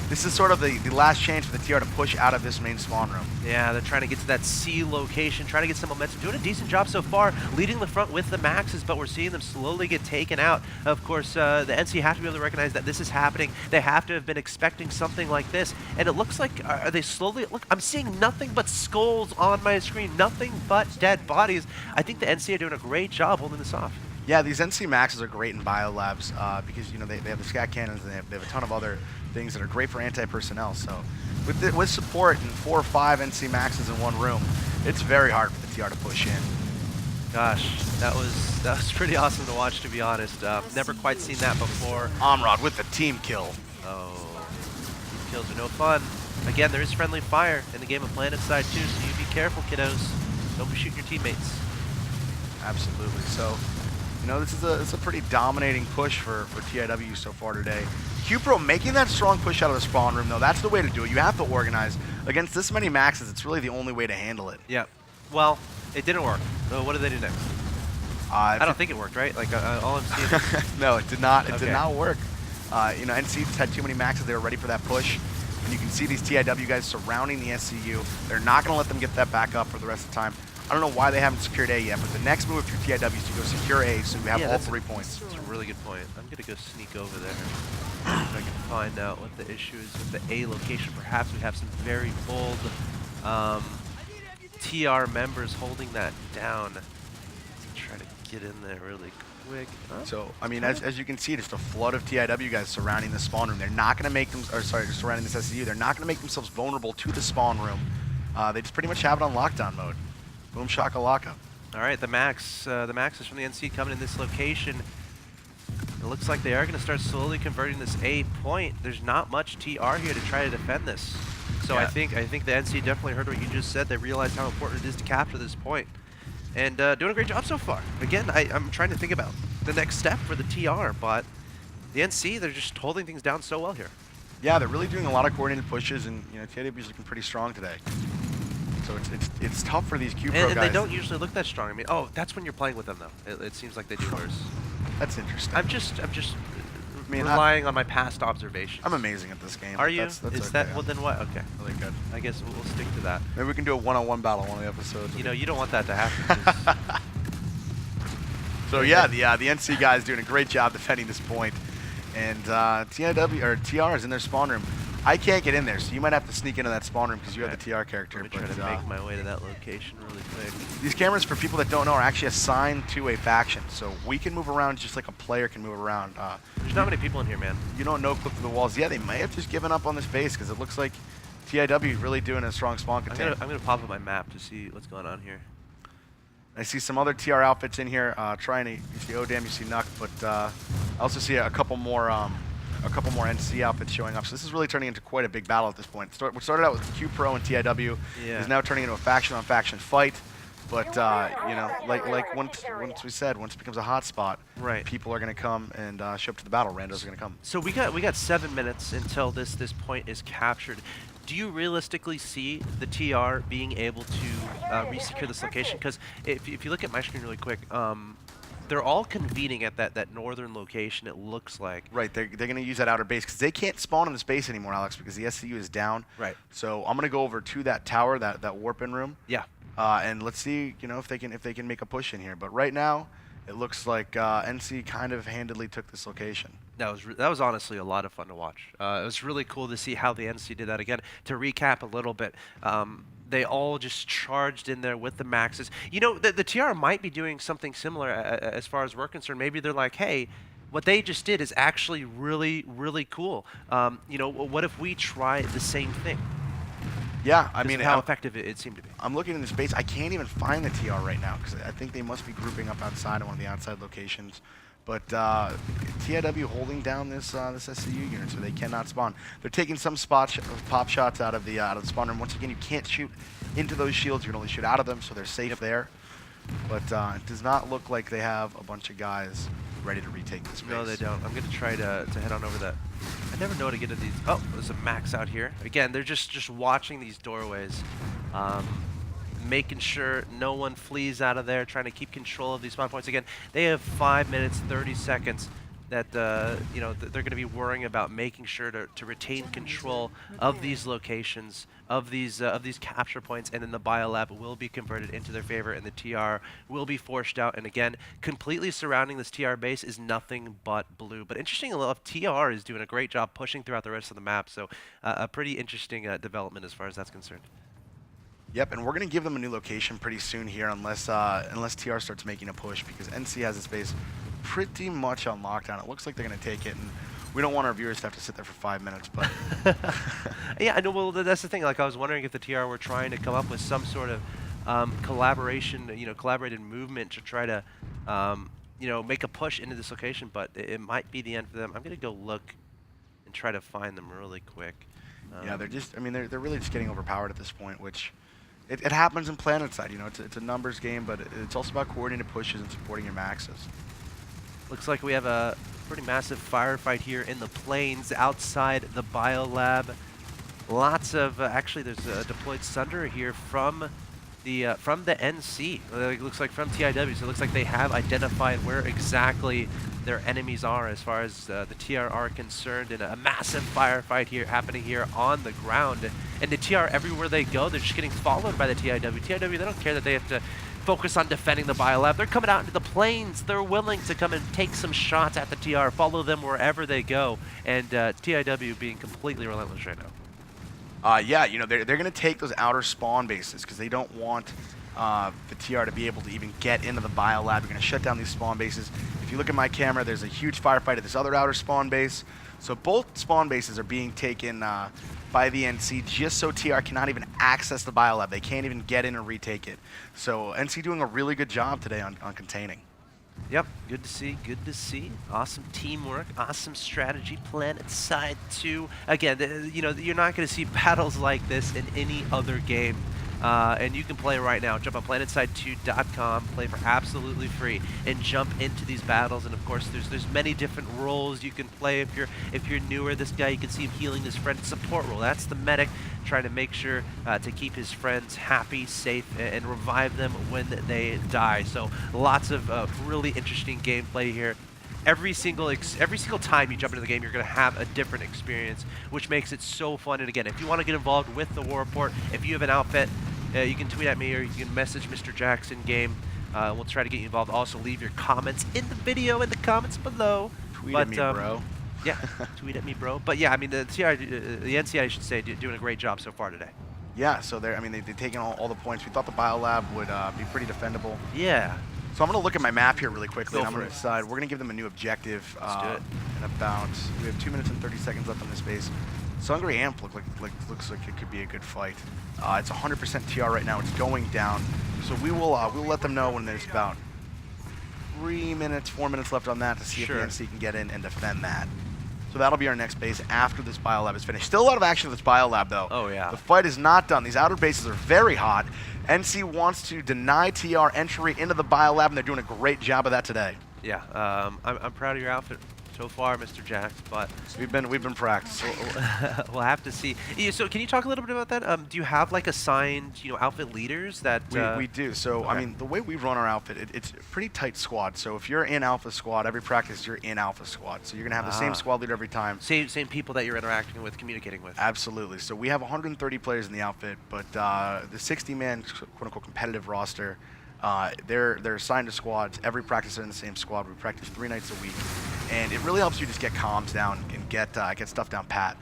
this is sort of the last chance for the TR to push out of this main spawn room. Yeah, they're trying to get to that C location, trying to get some momentum. Doing a decent job so far, leading the front with the Maxes, but we're seeing them slowly get taken out. Of course, the NC have to be able to recognize that this is happening. They have to have been expecting something like this. And it looks like, are they slowly, look, I'm seeing nothing but skulls on my screen, nothing but dead bodies. I think the NC are doing a great job holding this off. Yeah, these NC Maxes are great in biolabs because, you know, they have the scat cannons and they have a ton of other things that are great for anti-personnel. So with support and 4 or 5 NC Maxes in one room, it's very hard for the TR to push in. Gosh, that was pretty awesome to watch, to be honest. Never quite seen that before. Amrod with the team kill. Oh, team kills are no fun. Again, there is friendly fire in the game of PlanetSide too, so you be careful, kiddos. Don't be shooting your teammates. Absolutely. So, you know, this is a pretty dominating push for TIW so far today. Cupro making that strong push out of the spawn room, though. That's the way to do it. You have to organize. Against this many Maxes, it's really the only way to handle it. Yeah. Well, it didn't work. So what did they do next? I don't think it worked, right? Like, all I'm seeing is... No, it did not. It Okay. did not work. You know, NC just had too many Maxes. They were ready for that push. And you can see these TIW guys surrounding the SCU. They're not going to let them get that back up for the rest of the time. I don't know why they haven't secured A yet, but the next move for TIW is to go secure A so we have all 3 points. That's a really good point. I'm going to go sneak over there. If I can find out what the issue is with the A location. Perhaps we have some very bold TR members holding that down. Let's try to get in there really quick. Oh. So, I mean, as you can see, just a flood of TIW guys surrounding the spawn room. They're not going to make them, or sorry, surrounding this SCU. They're not going to make themselves vulnerable to the spawn room. They just pretty much have it on lockdown mode. Boom shakalaka. All right, the Maxes from the NC coming in this location. It looks like they are going to start slowly converting this A point. There's not much TR here to try to defend this. So yeah. I think the NC definitely heard what you just said. They realized how important it is to capture this point. And doing a great job so far. Again, I'm trying to think about the next step for the TR, but the NC, they're just holding things down so well here. Yeah, they're really doing a lot of coordinated pushes, and you know, TIW's looking pretty strong today. So it's tough for these Q-Pro guys. And they don't usually look that strong. I mean, oh, that's when you're playing with them, though. It seems like they do worse. That's interesting. I'm just relying on my past observations. I'm amazing at this game. Are you? That's is okay, that, well then what? Okay. Really good. I guess we'll stick to that. Maybe we can do a one-on-one battle one of the episodes. You know, you don't want that to happen. So yeah, the NC guys doing a great job defending this point. And TIW, or TR is in their spawn room. I can't get in there, so you might have to sneak into that spawn room because you have the TR character. Let me try to make my way to that location really quick. These cameras, for people that don't know, are actually assigned to a faction. So we can move around just like a player can move around. There's not many people in here, man. You don't no-clip through the walls. Yeah, they may have just given up on this base because it looks like TIW is really doing a strong spawn containment. I'm gonna pop up my map to see what's going on here. I see some other TR outfits in here trying to. You see Odam, you see Nuck, but I also see a couple more NC outfits showing up. So this is really turning into quite a big battle at this point. What started out with Q Pro and TIW is now turning into a faction-on-faction fight. But you know, like once we said, once it becomes a hot spot, right, people are going to come and show up to the battle. Randos are going to come. So we got 7 minutes until this point is captured. Do you realistically see the TR being able to re-secure this location? Because if you look at my screen really quick, they're all convening at that northern location, it looks like. Right, they're going to use that outer base because they can't spawn in this base anymore, Alex, because the SCU is down. Right. So I'm going to go over to that tower, that warp-in room. Yeah. And let's see, you know, if they can make a push in here. But right now, it looks like NC kind of handedly took this location. That was honestly a lot of fun to watch. It was really cool to see how the NC did that again. To recap a little bit, they all just charged in there with the Maxes. You know, the TR might be doing something similar as far as we're concerned. Maybe they're like, hey, what they just did is actually really, really cool. You know, what if we try the same thing? Yeah, I Just mean, how effective it seemed to be. I'm looking in the space. I can't even find the TR right now because I think they must be grouping up outside of one of the outside locations. But TIW holding down this this SCU unit, so they cannot spawn. They're taking some pop shots out of the spawn room. Once again, you can't shoot into those shields. You can only shoot out of them, so they're safe there. But it does not look like they have a bunch of guys ready to retake this base. No, they don't. I'm going to try to head on over that. I never know how to get into these. Oh, there's a max out here. Again, they're just watching these doorways, making sure no one flees out of there, trying to keep control of these spawn points. Again, they have 5 minutes, 30 seconds that you know, they're going to be worrying about making sure to retain control of these locations, of these capture points, and then the biolab will be converted into their favor, and the TR will be forced out. And again, completely surrounding this TR base is nothing but blue. But interesting enough, TR is doing a great job pushing throughout the rest of the map. So a pretty interesting development as far as that's concerned. Yep, and we're going to give them a new location pretty soon here unless TR starts making a push, because NC has this base pretty much on lockdown. It looks like they're going to take it, and we don't want our viewers to have to sit there for 5 minutes. But yeah, I know. Well, that's the thing. Like, I was wondering if the TR were trying to come up with some sort of collaboration, you know, collaborated movement to try to, you know, make a push into this location. But it might be the end for them. I'm going to go look and try to find them really quick. Yeah, they're just, I mean, they're really just getting overpowered at this point, which it happens in PlanetSide. You know, it's a numbers game, but it's also about coordinated pushes and supporting your maxes. Looks like we have a pretty massive firefight here in the plains outside the biolab. Lots of actually, there's a deployed Sunder here from the NC. It looks like from TIW. So it looks like they have identified where exactly their enemies are as far as the TR are concerned, and a massive firefight here happening here on the ground. And the TR, everywhere they go, they're just getting followed by the TIW. TIW, they don't care that they have to focus on defending the biolab. They're coming out into the plains. They're willing to come and take some shots at the TR, follow them wherever they go, and TIW being completely relentless right now. Yeah, you know, they're going to take those outer spawn bases because they don't want the TR to be able to even get into the biolab. You're going to shut down these spawn bases. If you look at my camera, there's a huge firefight at this other outer spawn base. So both spawn bases are being taken by the NC just so TR cannot even access the biolab. They can't even get in and retake it. So NC doing a really good job today on containing. Yep, good to see, good to see. Awesome teamwork, awesome strategy. PlanetSide 2. Again, you know, you're not going to see battles like this in any other game. And you can play right now. Jump on PlanetSide2.com, play for absolutely free, and jump into these battles. And of course, there's many different roles you can play. If you're newer, this guy, you can see him healing his friend. Support role. That's the medic, trying to make sure to keep his friends happy, safe, and revive them when they die. So lots of really interesting gameplay here. Every single time you jump into the game, you're going to have a different experience, which makes it so fun. And again, if you want to get involved with the war report, if you have an outfit, you can tweet at me or you can message Mr. Jackson game. We'll try to get you involved. Also, leave your comments in the video in the comments below. Tweet at me, bro. Yeah, tweet at me, bro. But yeah, I mean, the NCI, I should say, doing a great job so far today. Yeah, so they've taken all the points. We thought the biolab would be pretty defendable. Yeah. So I'm going to look at my map here really quickly, and I'm going to it. decide. We're going to give them a new objective. Let's do it. In about, we have 2 minutes and 30 seconds left on this base. Sungry Amp looks like it could be a good fight. It's 100% TR right now. It's going down. So we'll let them know when there's about 4 minutes left on that to see if the NC can get in and defend that. So that'll be our next base after this biolab is finished. Still a lot of action in this biolab, though. Oh, yeah. The fight is not done. These outer bases are very hot. NC wants to deny TR entry into the biolab, and they're doing a great job of that today. Yeah, I'm proud of your outfit so far, Mr. Jax, but we've been practicing. We'll have to see. Yeah, so can you talk a little bit about that? Do you have like assigned, you know, outfit leaders that we do? So okay. I mean, the way we run our outfit, it's a pretty tight squad. So if you're in Alpha Squad, every practice you're in Alpha Squad. So you're gonna have the same squad leader every time. Same people that you're interacting with, communicating with. Absolutely. So we have 130 players in the outfit, but the 60-man quote-unquote competitive roster. They're assigned to squads. Every practice is in the same squad. We practice 3 nights a week, and it really helps you just get comms down and get stuff down pat.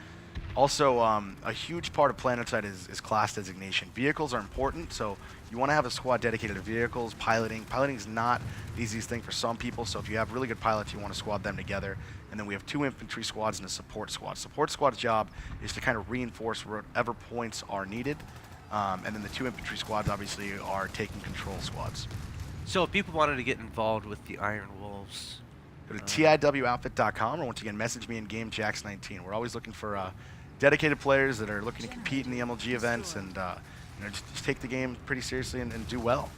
Also, a huge part of PlanetSide is class designation. Vehicles are important, so you want to have a squad dedicated to vehicles, piloting. Piloting is not the easiest thing for some people, so if you have really good pilots, you want to squad them together. And then we have 2 infantry squads and a support squad. Support squad's job is to kind of reinforce whatever points are needed, and then the 2 infantry squads obviously are taking control squads. So if people wanted to get involved with the Iron Wolves, Go to tiwoutfit.com, or once again, message me in game Jax19. We're always looking for dedicated players that are looking to compete in the MLG events and just take the game pretty seriously and do well.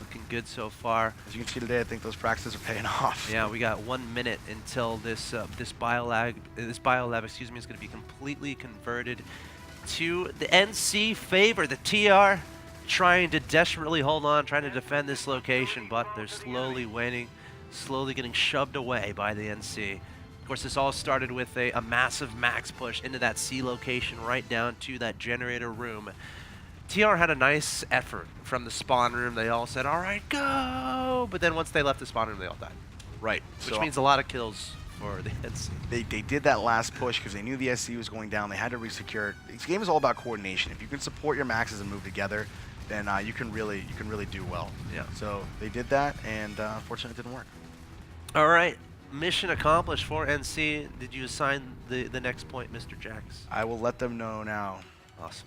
looking good so far. As you can see today, I think those practices are paying off. Yeah, we got 1 minute until this biolab, excuse me, is going to be completely converted to the NC favor. The TR trying to desperately hold on, trying to defend this location, but they're slowly waning, slowly getting shoved away by the NC. Of course, this all started with a massive max push into that C location right down to that generator room. TR had a nice effort from the spawn room. They all said, all right, go! But then once they left the spawn room, they all died. Right. Which so means a lot of kills for the NC. They did that last push because they knew the SC was going down. They had to resecure it. This game is all about coordination. If you can support your maxes and move together, then you can really do well. Yeah. So they did that, and unfortunately it didn't work. All right. Mission accomplished for NC. Did you assign the next point, Mr. Jax? I will let them know now. Awesome.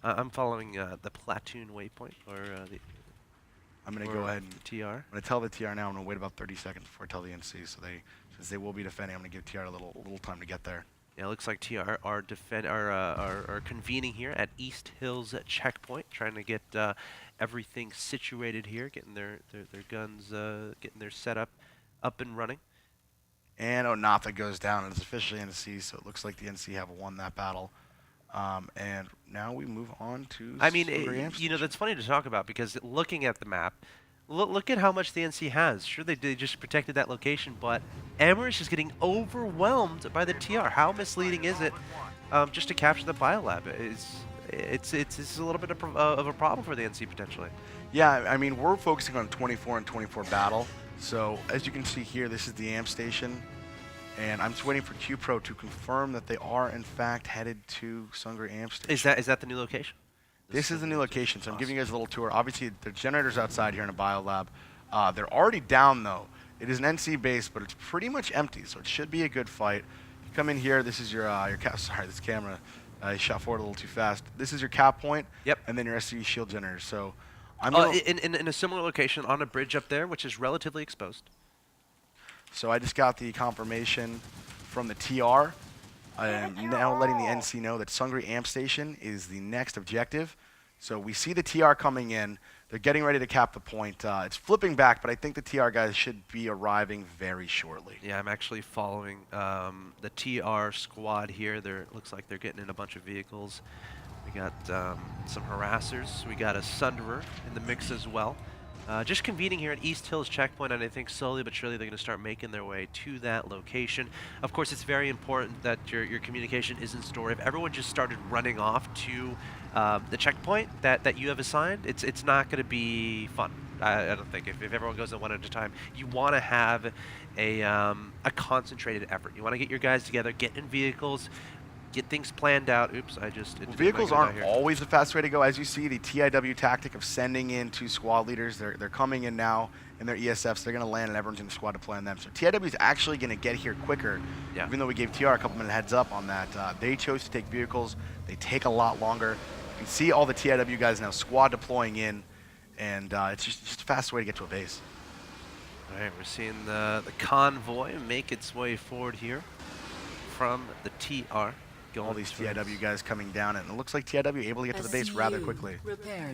I'm following the platoon waypoint, or the. I'm going to go ahead and the TR. I'm going to tell the TR now. I'm going to wait about 30 seconds before I tell the NC. So since they will be defending, I'm going to give TR a little time to get there. Yeah, it looks like TR are convening here at East Hills checkpoint, trying to get everything situated here, getting their guns, getting their setup up and running. And Onatha goes down, and it's officially NC, so it looks like the NC have won that battle. And now we move on to. I mean, that's funny to talk about because looking at the map, look at how much the NC has. Sure, they just protected that location, but Amherst is getting overwhelmed by the TR. How misleading is it just to capture the biolab? It's a little bit of a problem for the NC potentially. Yeah, I mean, we're focusing on 24 and 24 battle. So as you can see here, this is the amp station. And I'm just waiting for QPro to confirm that they are, in fact, headed to Sungri Amp Station. Is that the new location? This is the new location, so I'm giving you guys a little tour. Obviously, the generator's outside here in a biolab. They're already down, though. It is an NC base, but it's pretty much empty, so it should be a good fight. You come in here, this is your sorry, this camera, I shot forward a little too fast. This is your cap point, yep, and then your SCV shield generator. So I'm in a similar location on a bridge up there, which is relatively exposed. So I just got the confirmation from the TR. I am now letting the NC know that Sungri Amp Station is the next objective. So we see the TR coming in. They're getting ready to cap the point. It's flipping back, but I think the TR guys should be arriving very shortly. Yeah, I'm actually following the TR squad here. Looks like they're getting in a bunch of vehicles. We got some harassers. We got a Sunderer in the mix as well. Just convening here at East Hills checkpoint, and I think slowly but surely they're going to start making their way to that location. Of course, it's very important that your communication isn't stored. If everyone just started running off to the checkpoint that you have assigned, it's not going to be fun. I don't think. If everyone goes in one at a time, you want to have a concentrated effort. You want to get your guys together, get in vehicles, get things planned out. Oops, vehicles aren't always the fast way to go. As you see, the TIW tactic of sending in 2 squad leaders, they're coming in now in their ESFs. They're going to land, and everyone's in the squad to play on them. So TIW is actually going to get here quicker, even though we gave TR a couple minute heads up on that. They chose to take vehicles. They take a lot longer. You can see all the TIW guys now squad deploying in, and it's just a fast way to get to a base. All right, we're seeing the convoy make its way forward here from the TR. All these TIW guys coming down, and it looks like TIW able to get to the base rather quickly.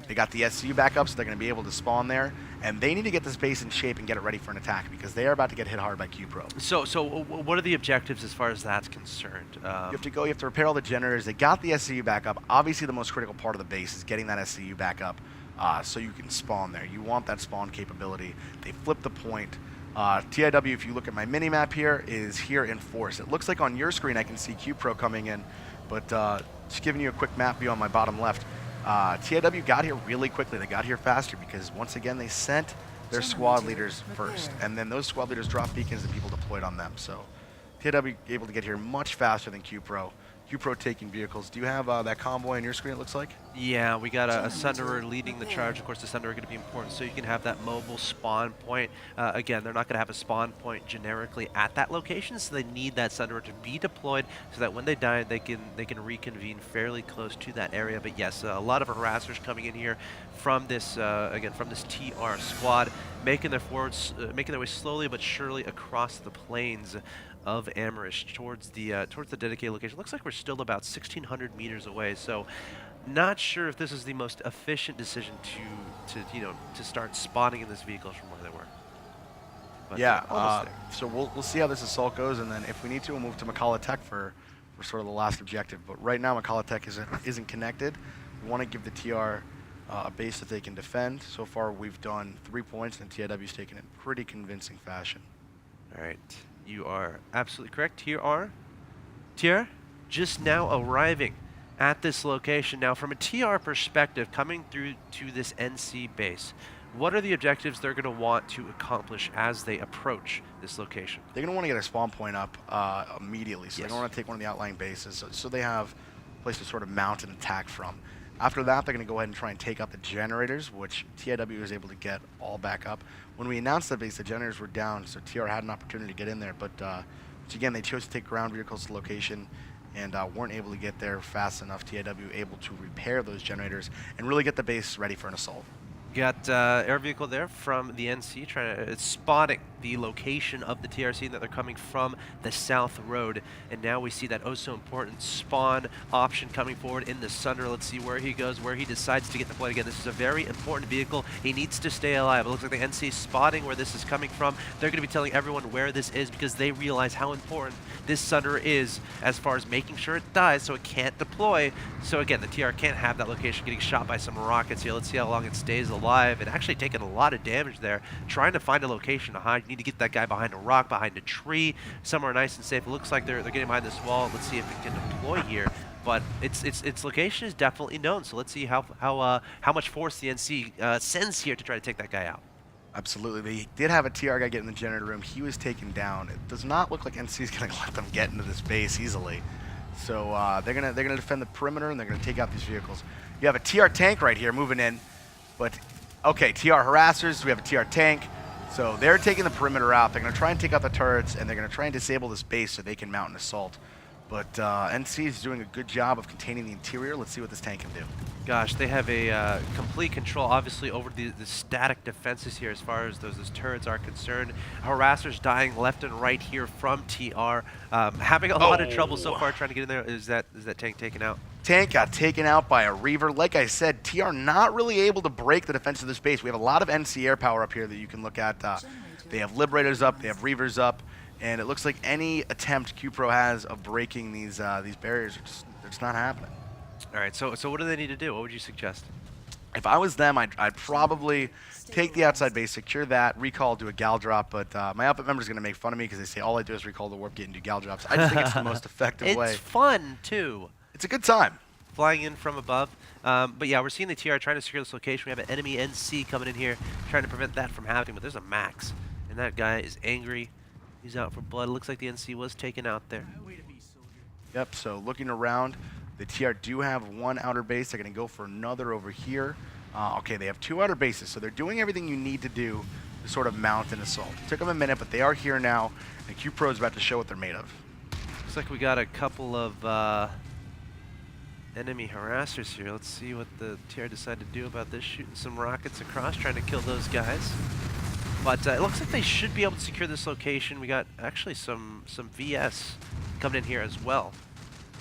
They got the SCU back up, so they're going to be able to spawn there, and they need to get this base in shape and get it ready for an attack because they are about to get hit hard by QPro. So what are the objectives as far as that's concerned? You have to repair all the generators. They got the SCU back up. Obviously, the most critical part of the base is getting that SCU back up so you can spawn there. You want that spawn capability. They flipped the point. TIW, if you look at my mini-map here, is here in force. It looks like on your screen I can see QPro coming in, but just giving you a quick map view on my bottom left. TIW got here really quickly. They got here faster because, once again, they sent their squad leaders first, and then those squad leaders dropped beacons and people deployed on them. So TIW able to get here much faster than QPro. Q-Pro taking vehicles. Do you have that convoy on your screen, it looks like? Yeah, we got a Sunderer leading the charge. Of course, the Sunderer going to be important, so you can have that mobile spawn point. Again, they're not going to have a spawn point generically at that location, so they need that Sunderer to be deployed so that when they die, they can reconvene fairly close to that area. But yes, a lot of harassers coming in here from this again from this TR squad, making their way slowly but surely across the plains of Amherst towards the dedicated location. Looks like we're still about 1,600 meters away, so not sure if this is the most efficient decision to start spawning in this vehicles from where they were. But, yeah, so we'll see how this assault goes, and then if we need to, we'll move to McCalla Tech for sort of the last objective. But right now, McCalla Tech isn't connected. We want to give the TR a base that they can defend. So far, we've done 3 points, and TIW's taken it in pretty convincing fashion. All right, you are absolutely correct. TR, just now arriving at this location. Now, from a TR perspective, coming through to this NC base, what are the objectives they're going to want to accomplish as they approach this location? They're going to want to get a spawn point up immediately, so they're going to want to take one of the outlying bases so they have a place to sort of mount and attack from. After that, they're going to go ahead and try and take out the generators, which TIW was able to get all back up. When we announced that base, the generators were down, so TR had an opportunity to get in there, but which again, they chose to take ground vehicles to the location and weren't able to get there fast enough. TIW able to repair those generators and really get the base ready for an assault. Got air vehicle there from the NC spotting the location of the TRC, that they're coming from the south road. And now we see that oh so important spawn option coming forward in the Sunder. Let's see where he goes, where he decides to get deployed again. This is a very important vehicle. He needs to stay alive. It looks like the NC is spotting where this is coming from. They're going to be telling everyone where this is because they realize how important this Sunder is as far as making sure it dies so it can't deploy. So again, the TR can't have that location getting shot by some rockets here. Let's see how long it stays alive. And actually taking a lot of damage there, trying to find a location to hide. You need to get that guy behind a rock, behind a tree, somewhere nice and safe. It looks like they're getting behind this wall. Let's see if it can deploy here. But its location is definitely known. So let's see how much force the NC sends here to try to take that guy out. Absolutely. They did have a TR guy get in the generator room. He was taken down. It does not look like NC is going to let them get into this base easily. So they're gonna defend the perimeter, and they're going to take out these vehicles. You have a TR tank right here moving in, but okay, TR harassers. We have a TR tank. So they're taking the perimeter out. They're going to try and take out the turrets, and they're going to try and disable this base so they can mount an assault. But NC is doing a good job of containing the interior. Let's see what this tank can do. Gosh, they have a complete control, obviously, over the static defenses here as far as those turrets are concerned. Harassers dying left and right here from TR. Having a lot of trouble so far trying to get in there. Is that tank taken out? Tank got taken out by a Reaver. Like I said, TR not really able to break the defense of this base. We have a lot of NC air power up here that you can look at. They have Liberators up, they have Reavers up, and it looks like any attempt Q-Pro has of breaking these barriers, they're just not happening. All right, so what do they need to do? What would you suggest? If I was them, I'd probably take the outside base, secure that, recall, do a gal drop, but my outfit member's going to make fun of me because they say all I do is recall the warp gate and do gal drops. I just think it's the most effective way. It's fun, too. It's a good time. Flying in from above. But yeah, we're seeing the TR trying to secure this location. We have an enemy NC coming in here, trying to prevent that from happening, but there's a Max, and that guy is angry. He's out for blood. It looks like the NC was taken out there. Yep, so looking around, the TR do have one outer base. They're going to go for another over here. Okay, they have two outer bases, so they're doing everything you need to do to sort of mount an assault. It took them a minute, but they are here now, and Q-Pro is about to show what they're made of. Looks like we got a couple of enemy harassers here. Let's see what the TR decide to do about this. Shooting some rockets across, trying to kill those guys. But it looks like they should be able to secure this location. We got actually some VS coming in here as well.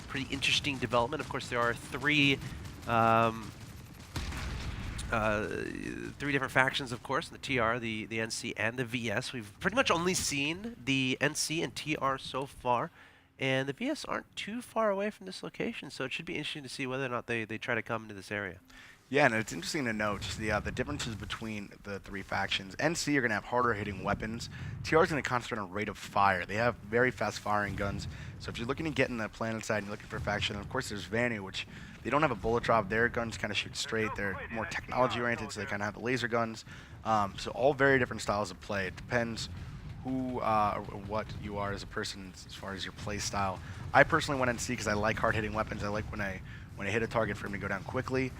Pretty interesting development. Of course, there are three different factions, of course, the TR, the NC, and the VS. We've pretty much only seen the NC and TR so far, and the VS aren't too far away from this location, so it should be interesting to see whether or not they try to come into this area. Yeah, and it's interesting to note just the differences between the three factions. NC are going to have harder hitting weapons. TR is going to concentrate on rate of fire. They have very fast firing guns. So if you're looking to get in the PlanetSide and you're looking for a faction, and of course there's Vanu, which they don't have a bullet drop. Their guns kind of shoot straight. They're more technology oriented, so they kind of have the laser guns. So all very different styles of play. It depends who or what you are as a person as far as your play style. I personally went NC because I like hard-hitting weapons. I like when I hit a target for him to go down quickly.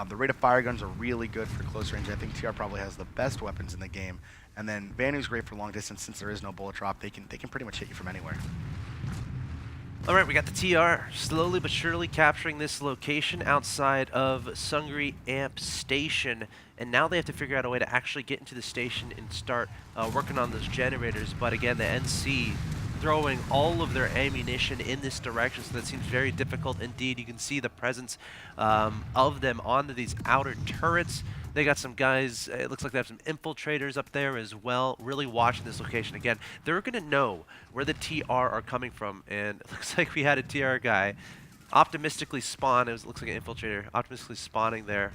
The rate of fire guns are really good for close range. I think TR probably has the best weapons in the game. And then Vanu's great for long distance since there is no bullet drop. They can pretty much hit you from anywhere. All right, we got the TR slowly but surely capturing this location outside of Sungri Amp Station, and now they have to figure out a way to actually get into the station and start working on those generators. But again, the NC throwing all of their ammunition in this direction, so that seems very difficult indeed. You can see the presence of them onto these outer turrets. They got some guys, it looks like they have some infiltrators up there as well, really watching this location. Again, they're going to know where the TR are coming from, and it looks like we had a TR guy optimistically spawn. It looks like an infiltrator optimistically spawning there,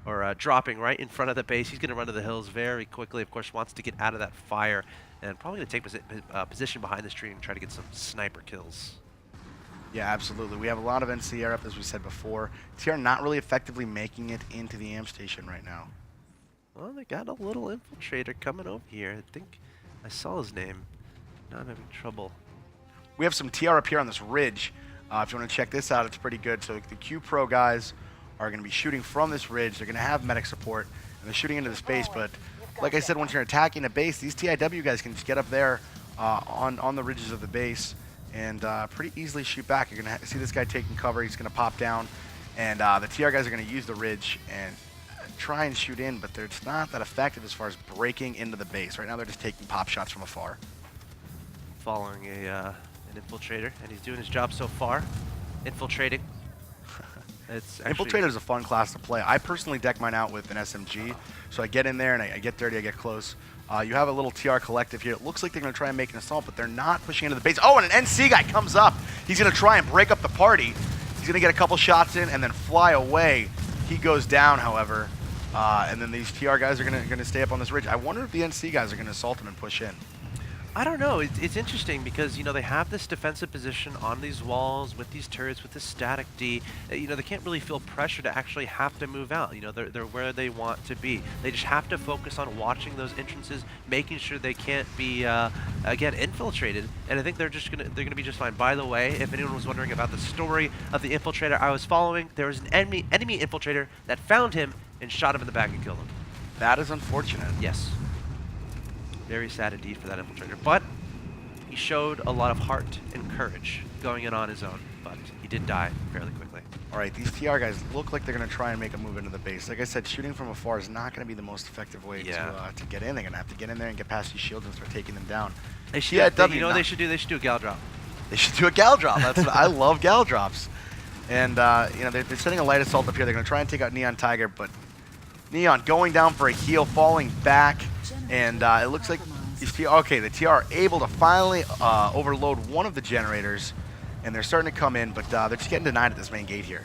or dropping right in front of the base. He's going to run to the hills very quickly, of course, wants to get out of that fire, and probably going to take position behind this tree and try to get some sniper kills. Yeah, absolutely. We have a lot of NC air up, as we said before. TR not really effectively making it into the amp station right now. Well, they got a little infiltrator coming over here. I think I saw his name. Now I'm having trouble. We have some TR up here on this ridge. If you want to check this out, it's pretty good. So the Q Pro guys are going to be shooting from this ridge. They're going to have medic support, and they're shooting into the base. But like I said, once you're attacking a base, these TIW guys can just get up there on the ridges of the base and pretty easily shoot back. You're going to see this guy taking cover. He's going to pop down, and the TR guys are going to use the ridge and try and shoot in, but it's not that effective as far as breaking into the base. Right now they're just taking pop shots from afar. Following an infiltrator, and he's doing his job so far. Infiltrating. Infiltrator is a fun class to play. I personally deck mine out with an SMG, so I get in there and I get dirty, I get close. You have a little TR collective here. It looks like they're going to try and make an assault, but they're not pushing into the base. Oh, and an NC guy comes up. He's going to try and break up the party. He's going to get a couple shots in and then fly away. He goes down, however, and then these TR guys are going to stay up on this ridge. I wonder if the NC guys are going to assault him and push in. I don't know. It's interesting because, you know, they have this defensive position on these walls with these turrets, with this static D. You know, they can't really feel pressure to actually have to move out. You know, they're where they want to be. They just have to focus on watching those entrances, making sure they can't be, again, infiltrated. And I think they're gonna be just fine. By the way, if anyone was wondering about the story of the infiltrator I was following, there was an enemy infiltrator that found him and shot him in the back and killed him. That is unfortunate. Yes. Very sad indeed for that infiltrator, but he showed a lot of heart and courage going in on his own, but he did die fairly quickly. All right, these TR guys look like they're going to try and make a move into the base. Like I said, shooting from afar is not going to be the most effective way to get in. They're going to have to get in there and get past these shields and start taking them down. They should, you know what they should do? They should do a gal drop. They should do a gal drop. That's what I love gal drops. And you know, they're sending a light assault up here. They're going to try and take out Neon Tiger, but Neon going down for a heal, falling back. And it looks like these the TR are able to finally overload one of the generators, and they're starting to come in, but they're just getting denied at this main gate here.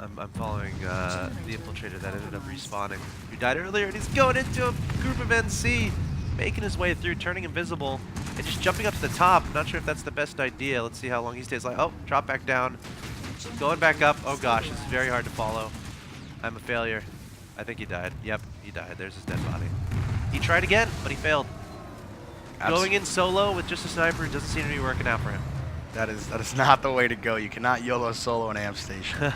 I'm following the infiltrator that ended up respawning, who died earlier, and he's going into a group of NC, making his way through, turning invisible, and just jumping up to the top. I'm not sure if that's the best idea. Let's see how long he stays. Like, oh, drop back down, going back up. Oh gosh, this is very hard to follow. I'm a failure. I think he died. Yep, he died. There's his dead body. He tried again, but he failed. Going in solo with just a sniper doesn't seem to be working out for him. That is not the way to go. You cannot YOLO solo an amp station.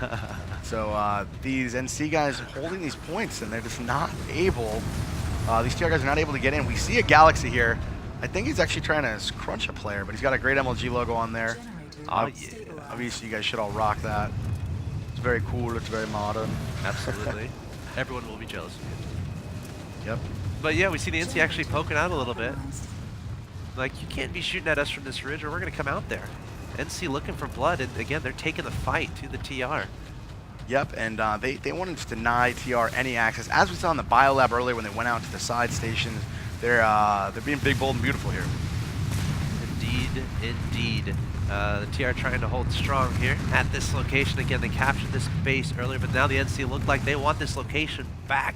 So these NC guys holding these points, and they're just not able. These TR guys are not able to get in. We see a Galaxy here. I think he's actually trying to crunch a player, but he's got a great MLG logo on there. Oh, yeah. Obviously, you guys should all rock that. It's very cool. It's very modern. Absolutely. Everyone will be jealous of you. Yep. But yeah, we see the NC actually poking out a little bit. Like, you can't be shooting at us from this ridge or we're going to come out there. NC looking for blood, and again, they're taking the fight to the TR. Yep, and they wanted to deny TR any access. As we saw in the biolab earlier when they went out to the side stations, they're being big, bold, and beautiful here. Indeed, indeed. The TR trying to hold strong here at this location. Again, they captured this base earlier, but now the NC look like they want this location back.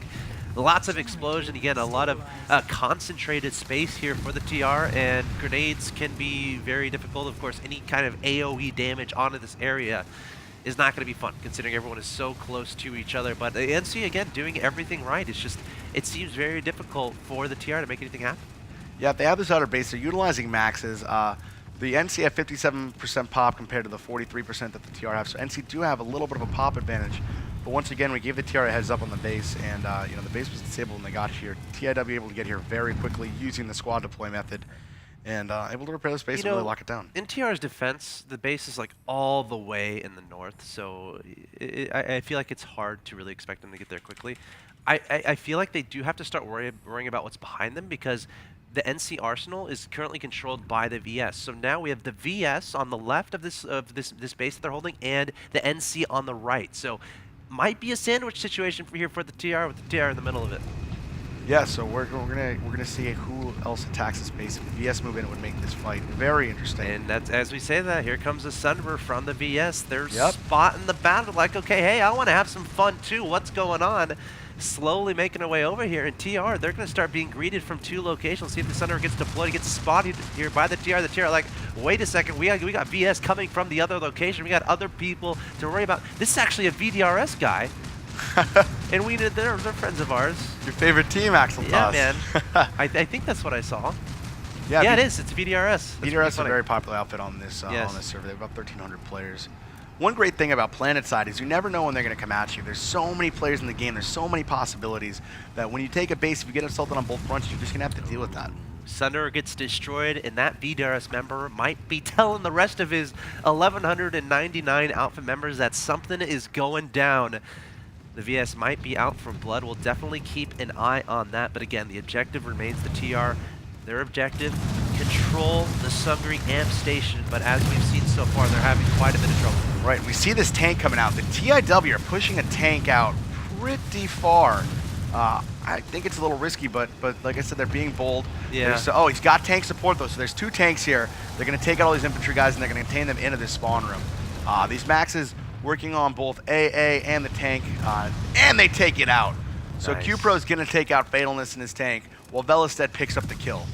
Lots of explosion, again, a lot of concentrated space here for the TR, and grenades can be very difficult. Of course, any kind of AoE damage onto this area is not going to be fun, considering everyone is so close to each other. But the NC, again, doing everything right. It's just, it seems very difficult for the TR to make anything happen. Yeah, they have this outer base. They're utilizing maxes. The NC have 57% pop compared to the 43% that the TR have. So NC do have a little bit of a pop advantage. But once again, we gave the TR a heads up on the base, and the base was disabled when they got here. TIW able to get here very quickly using the squad deploy method, and able to repair this base and really lock it down. In TR's defense, the base is like all the way in the north, so I feel like it's hard to really expect them to get there quickly. I feel like they do have to start worrying about what's behind them, because the NC arsenal is currently controlled by the VS. So now we have the VS on the left of this base that they're holding, and the NC on the right. So might be a sandwich situation for here for the TR, with the TR in the middle of it. Yeah, so we're gonna see who else attacks this base. If the VS move in, it would make this fight very interesting. And that's, as we say that, here comes the Sunburst from the VS. They're Yep. spotting the battle like, okay, hey, I want to have some fun too. What's going on? Slowly making their way over here. And TR, they're going to start being greeted from two locations. See if the Sunburst gets deployed, gets spotted here by the TR. The TR like, wait a second, we got VS coming from the other location. We got other people to worry about. This is actually a VDRS guy. And they're friends of ours. Your favorite team, Axel Yeah, Toss. man. I think that's what I saw. Yeah, it is. It's VDRS. VDRS is a very popular outfit on this server. They have about 1,300 players. One great thing about PlanetSide is you never know when they're going to come at you. There's so many players in the game. There's so many possibilities that when you take a base, if you get assaulted on both fronts, you're just going to have to deal with that. Sunder gets destroyed, and that VDRS member might be telling the rest of his 1,199 outfit members that something is going down. The VS might be out for blood. We'll definitely keep an eye on that. But again, the objective remains the TR. Their objective, control the Sungri amp station. But as we've seen so far, they're having quite a bit of trouble. Right, we see this tank coming out. The TIW are pushing a tank out pretty far. I think it's a little risky, but like I said, they're being bold. Yeah. Oh, he's got tank support though, so there's two tanks here. They're going to take out all these infantry guys, and they're going to contain them into this spawn room. These maxes working on both AA and the tank, and they take it out. So Nice. Q-Pro is going to take out Fatalness in his tank, while Velisted picks up the kill.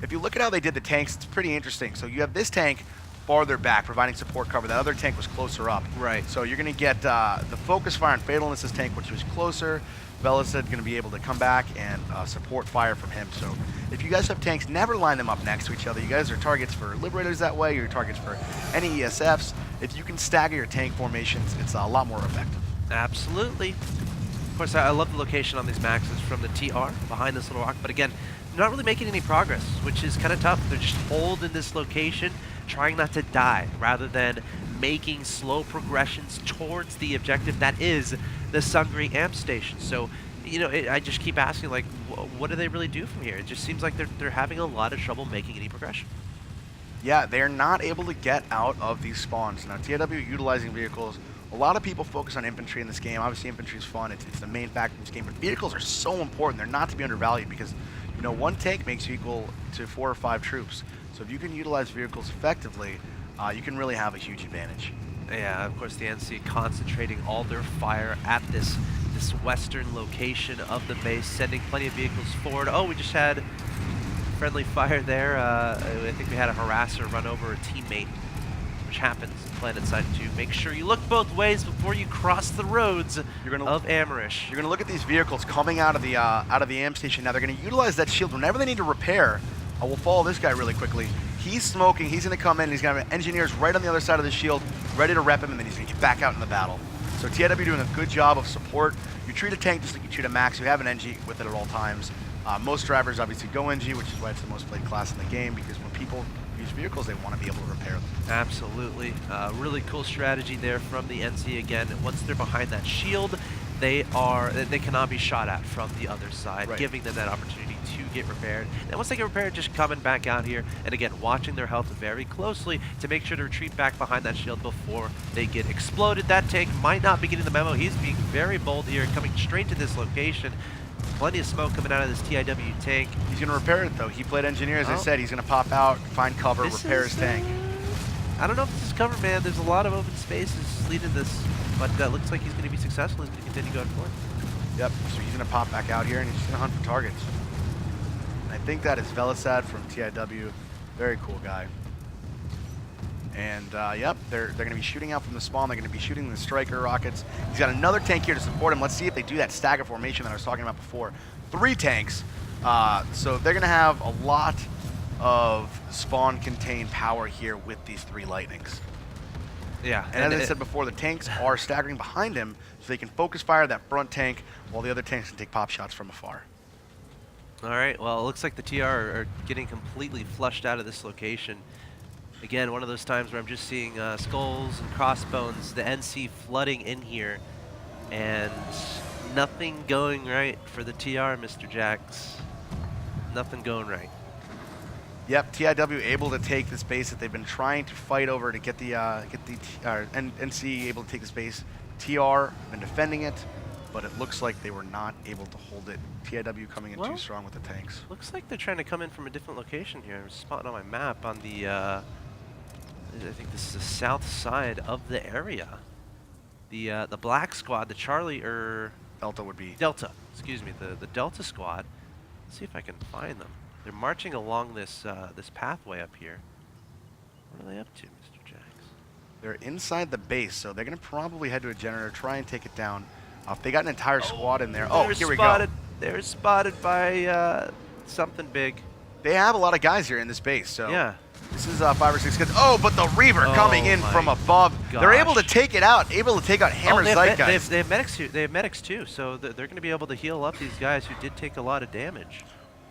If you look at how they did the tanks, it's pretty interesting. So you have this tank farther back, providing support cover. That other tank was closer up. Right. So you're going to get the focus fire on Fatalness's tank, which was closer. Velisted going to be able to come back and support fire from him. So if you guys have tanks, never line them up next to each other. You guys are targets for Liberators that way. You're targets for any ESFs. If you can stagger your tank formations, it's a lot more effective. Absolutely. Of course, I love the location on these maxes from the TR behind this little rock. But again, not really making any progress, which is kind of tough. They're just holding this location, trying not to die, rather than making slow progressions towards the objective that is the Sungri amp station. So, I just keep asking, like, what do they really do from here? It just seems like they're having a lot of trouble making any progression. Yeah, they're not able to get out of these spawns. Now, TIW utilizing vehicles. A lot of people focus on infantry in this game. Obviously, infantry is fun. It's the main factor in this game. But vehicles are so important. They're not to be undervalued because, one tank makes you equal to 4 or 5 troops. So if you can utilize vehicles effectively, you can really have a huge advantage. Yeah, of course, the NC concentrating all their fire at this western location of the base, sending plenty of vehicles forward. Oh, we just had friendly fire there. I think we had a harasser run over a teammate, which happens in PlanetSide 2. Make sure you look both ways before you cross the roads of Amrish. You're going to look at these vehicles coming out of the amp station. Now they're going to utilize that shield whenever they need to repair. We'll follow this guy really quickly. He's smoking. He's going to come in. He's going to have engineers right on the other side of the shield, ready to rep him, and then he's going to get back out in the battle. So TIW doing a good job of support. You treat a tank just like you treat a max. You have an NG with it at all times. Most drivers obviously go NG, which is why it's the most played class in the game, because when people use vehicles, they want to be able to repair them. Absolutely. Really cool strategy there from the NC again. Once they're behind that shield, they cannot be shot at from the other side, right, giving them that opportunity to get repaired. And once they get repaired, just coming back out here, and again, watching their health very closely to make sure to retreat back behind that shield before they get exploded. That tank might not be getting the memo. He's being very bold here, coming straight to this location. Plenty of smoke coming out of this TIW tank. He's going to repair it, though. He played engineer, as I said. He's going to pop out, find cover, repair his tank. I don't know if this is cover, man. There's a lot of open spaces leading this, but that looks like he's going to be successful. He's going to continue going forward. Yep, so he's going to pop back out here, and he's just going to hunt for targets. And I think that is Velisad from TIW. Very cool guy. And, yep, they're going to be shooting out from the spawn. They're going to be shooting the Striker rockets. He's got another tank here to support him. Let's see if they do that stagger formation that I was talking about before. 3 tanks. So they're going to have a lot of spawn-contained power here with these 3 lightnings. Yeah. And as I said before, the tanks are staggering behind him, so they can focus fire that front tank, while the other tanks can take pop shots from afar. All right, well, it looks like the TR are getting completely flushed out of this location. Again, one of those times where I'm just seeing skulls and crossbones, the NC flooding in here, and nothing going right for the TR, Mr. Jax. Nothing going right. Yep, TIW able to take this base that they've been trying to fight over to get the NC able to take this base. TR been defending it, but it looks like they were not able to hold it. TIW coming in too strong with the tanks. Looks like they're trying to come in from a different location here. I'm spotting on my map on the, I think this is the south side of the area. The black squad, the Charlie, Delta would be. Delta, excuse me, the Delta squad. Let's see if I can find them. They're marching along this this pathway up here. What are they up to, Mr. Jax? They're inside the base, so they're going to probably head to a generator, try and take it down. If they got an entire squad in there. Oh, here we go. They're spotted by something big. They have a lot of guys here in this base, so Yeah. this is 5 or 6 kids. Oh, but the Reaver coming in from above. Gosh. They're able to take it out, able to take out Hammer Zeitgeist. They have medics too. They have medics too, so they're going to be able to heal up these guys who did take a lot of damage.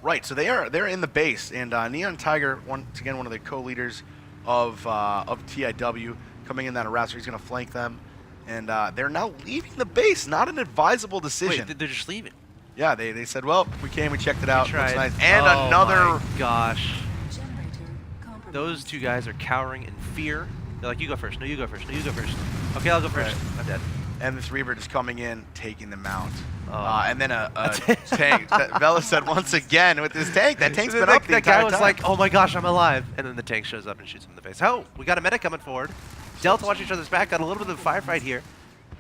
Right, so they're in the base, and Neon Tiger, once again, one of the co-leaders of TIW, coming in that harasser. He's going to flank them, and they're now leaving the base. Not an advisable decision. Wait, they're just leaving. Yeah, they said, well, we came, we checked it out. Looks nice. And oh another. My gosh. Those 2 guys are cowering in fear. They're like, you go first. No, you go first. No, you go first. Okay, I'll go first. Right. I'm dead. And this Reaver just coming in, taking them out. Oh. And then a tank. Vela said once again with his tank. That tank's been up the That entire guy was time. like, oh my gosh, I'm alive. And then the tank shows up and shoots him in the face. Oh, we got a medic coming forward. Delta watching each other's back. Got a little bit of a firefight here.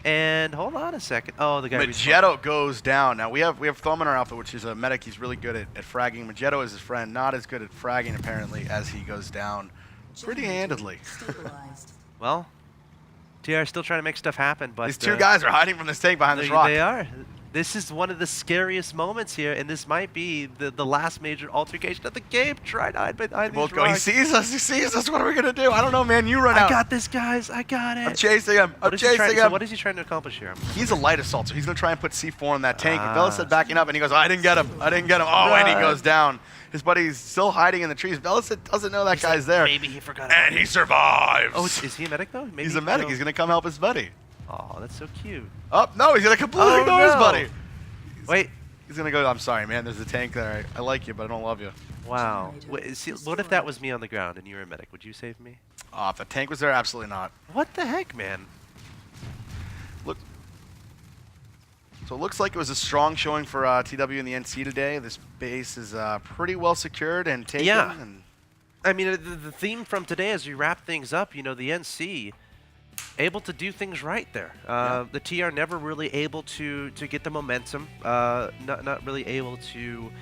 And hold on a second. Oh, the guy. Magetto goes down. Now we have Thumb in our outfit, which is a medic. He's really good at fragging. Magetto is his friend, not as good at fragging apparently as he goes down pretty handedly. Well, TR still trying to make stuff happen, but these 2 guys are hiding from this tank behind this rock. They are. This is one of the scariest moments here, and this might be the last major altercation of the game. Try to hide behind these rocks. He sees us. He sees us. What are we gonna do? I don't know, man. You run out. I got this, guys. I got it. I'm chasing him. I'm chasing him. So what is he trying to accomplish here? He's a light assault, so he's gonna try and put C4 in that tank. And Vela said backing up, and he goes, I didn't get him. I didn't get him. Oh, and he goes down. His buddy's still hiding in the trees. Vela said doesn't know that guy's there. Maybe he forgot. And he survives. Oh, is he a medic though? Maybe he's a medic. He's gonna come help his buddy. Oh, that's so cute. Oh no, he's gonna completely ignore his buddy. Wait. He's gonna go, I'm sorry, man. There's a tank there. I like you, but I don't love you. Wow. Wait, see, what if that was me on the ground and you were a medic? Would you save me? If the tank was there, absolutely not. What the heck, man? Look. So it looks like it was a strong showing for TW and the NC today. This base is pretty well secured and taken. Yeah. And I mean, the theme from today as we wrap things up, you know, the NC able to do things right there. The TR never really able to get the momentum, not really able to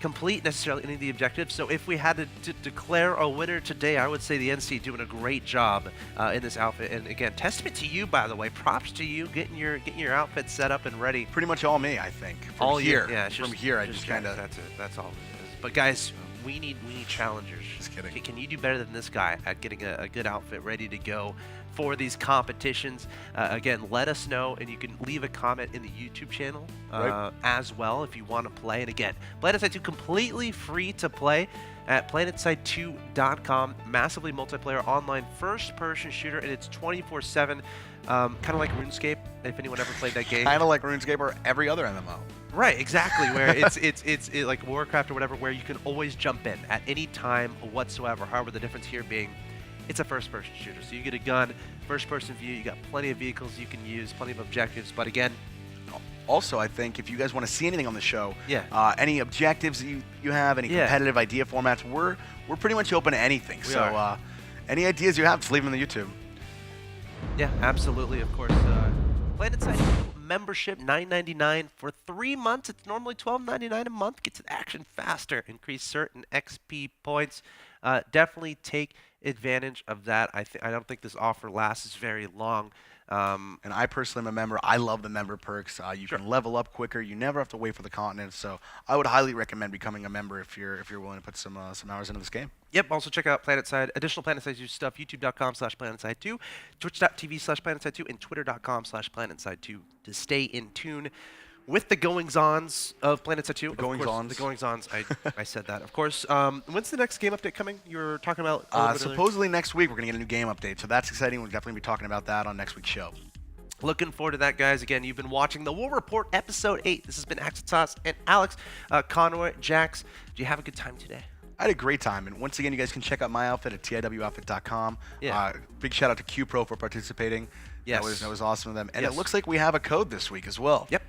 complete necessarily any of the objectives. So if we had to declare a winner today, I would say the NC doing a great job in this outfit. And again, testament to you, by the way. Props to you getting your outfit set up and ready. pretty much all me, I think. From All here. yeah. From here, I just kind of. That's it. That's all it is. But guys, we need challengers. Just kidding. Can you do better than this guy at getting a good outfit ready to go for these competitions? Again, let us know, and you can leave a comment in the YouTube channel as well if you want to play. And again, PlanetSide 2 completely free to play at planetside2.com. Massively multiplayer online first-person shooter, and it's 24/7. Kind of like RuneScape, if anyone ever played that game. Kind of like RuneScape or every other MMO. Right, exactly. Where it's like Warcraft or whatever, where you can always jump in at any time whatsoever. However, the difference here being, it's a first-person shooter. So you get a gun, first-person view. You got plenty of vehicles you can use, plenty of objectives. But again, Also, I think if you guys want to see anything on the show, Yeah. any objectives that you have, any competitive idea formats, we're pretty much open to anything. We are. Any ideas you have, just leave them in the YouTube. yeah, absolutely, of course. PlanetSide membership, $9.99 for 3 months. It's normally $12.99 a month. Gets action faster. Increase certain XP points. Definitely take advantage of that. I don't think this offer lasts very long. And I personally am a member. I love the member perks. You Sure. can level up quicker. You never have to wait for the continents. So I would highly recommend becoming a member if you're willing to put some hours into this game. Yep, also check out PlanetSide, additional PlanetSide 2 stuff, youtube.com/PlanetSide2, twitch.tv/PlanetSide2, and twitter.com/PlanetSide2 to stay in tune with the goings-ons of PlanetSide 2. The goings-ons. The goings-ons, I said that. Of course, when's the next game update coming? You were talking about a little bit earlier. Supposedly next week we're going to get a new game update. So that's exciting. We'll definitely be talking about that on next week's show. Looking forward to that, guys. Again, you've been watching the War Report Episode 8. This has been Axel Toss and Alex, Conroy, Jax. Did you have a good time today? I had a great time, and once again, you guys can check out my outfit at tiwoutfit.com. Yeah. Big shout out to QPro for participating. Yes. That was awesome of them. And Yes. It looks like we have a code this week as well. Yep.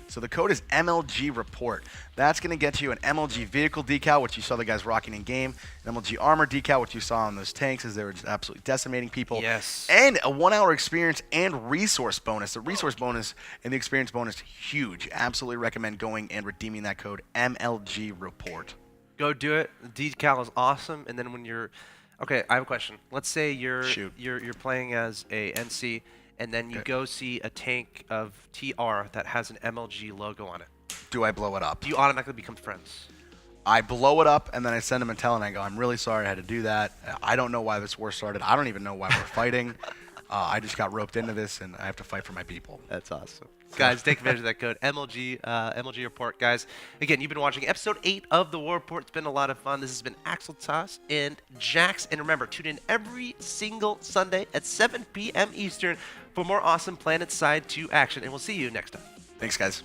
So the code is MLG Report. That's going to get you an MLG vehicle decal, which you saw the guys rocking in game, an MLG armor decal, which you saw on those tanks as they were just absolutely decimating people. Yes. And a 1-hour experience and resource bonus. The resource bonus and the experience bonus, huge. Absolutely recommend going and redeeming that code MLG Report. Go do it. The decal is awesome. And then when you're, okay, I have a question. Let's say you're playing as a NC, and then you go see a tank of TR that has an MLG logo on it. Do I blow it up? Do you automatically become friends? I blow it up, and then I send him a tell, and I go, I'm really sorry I had to do that. I don't know why this war started. I don't even know why we're fighting. I just got roped into this, and I have to fight for my people. That's awesome. Guys, take advantage of that code, MLG Report. Guys, again, you've been watching Episode 8 of the War Report. It's been a lot of fun. This has been Axel Toss and Jax. And remember, tune in every single Sunday at 7 p.m. Eastern for more awesome PlanetSide 2 action. And we'll see you next time. Thanks, guys.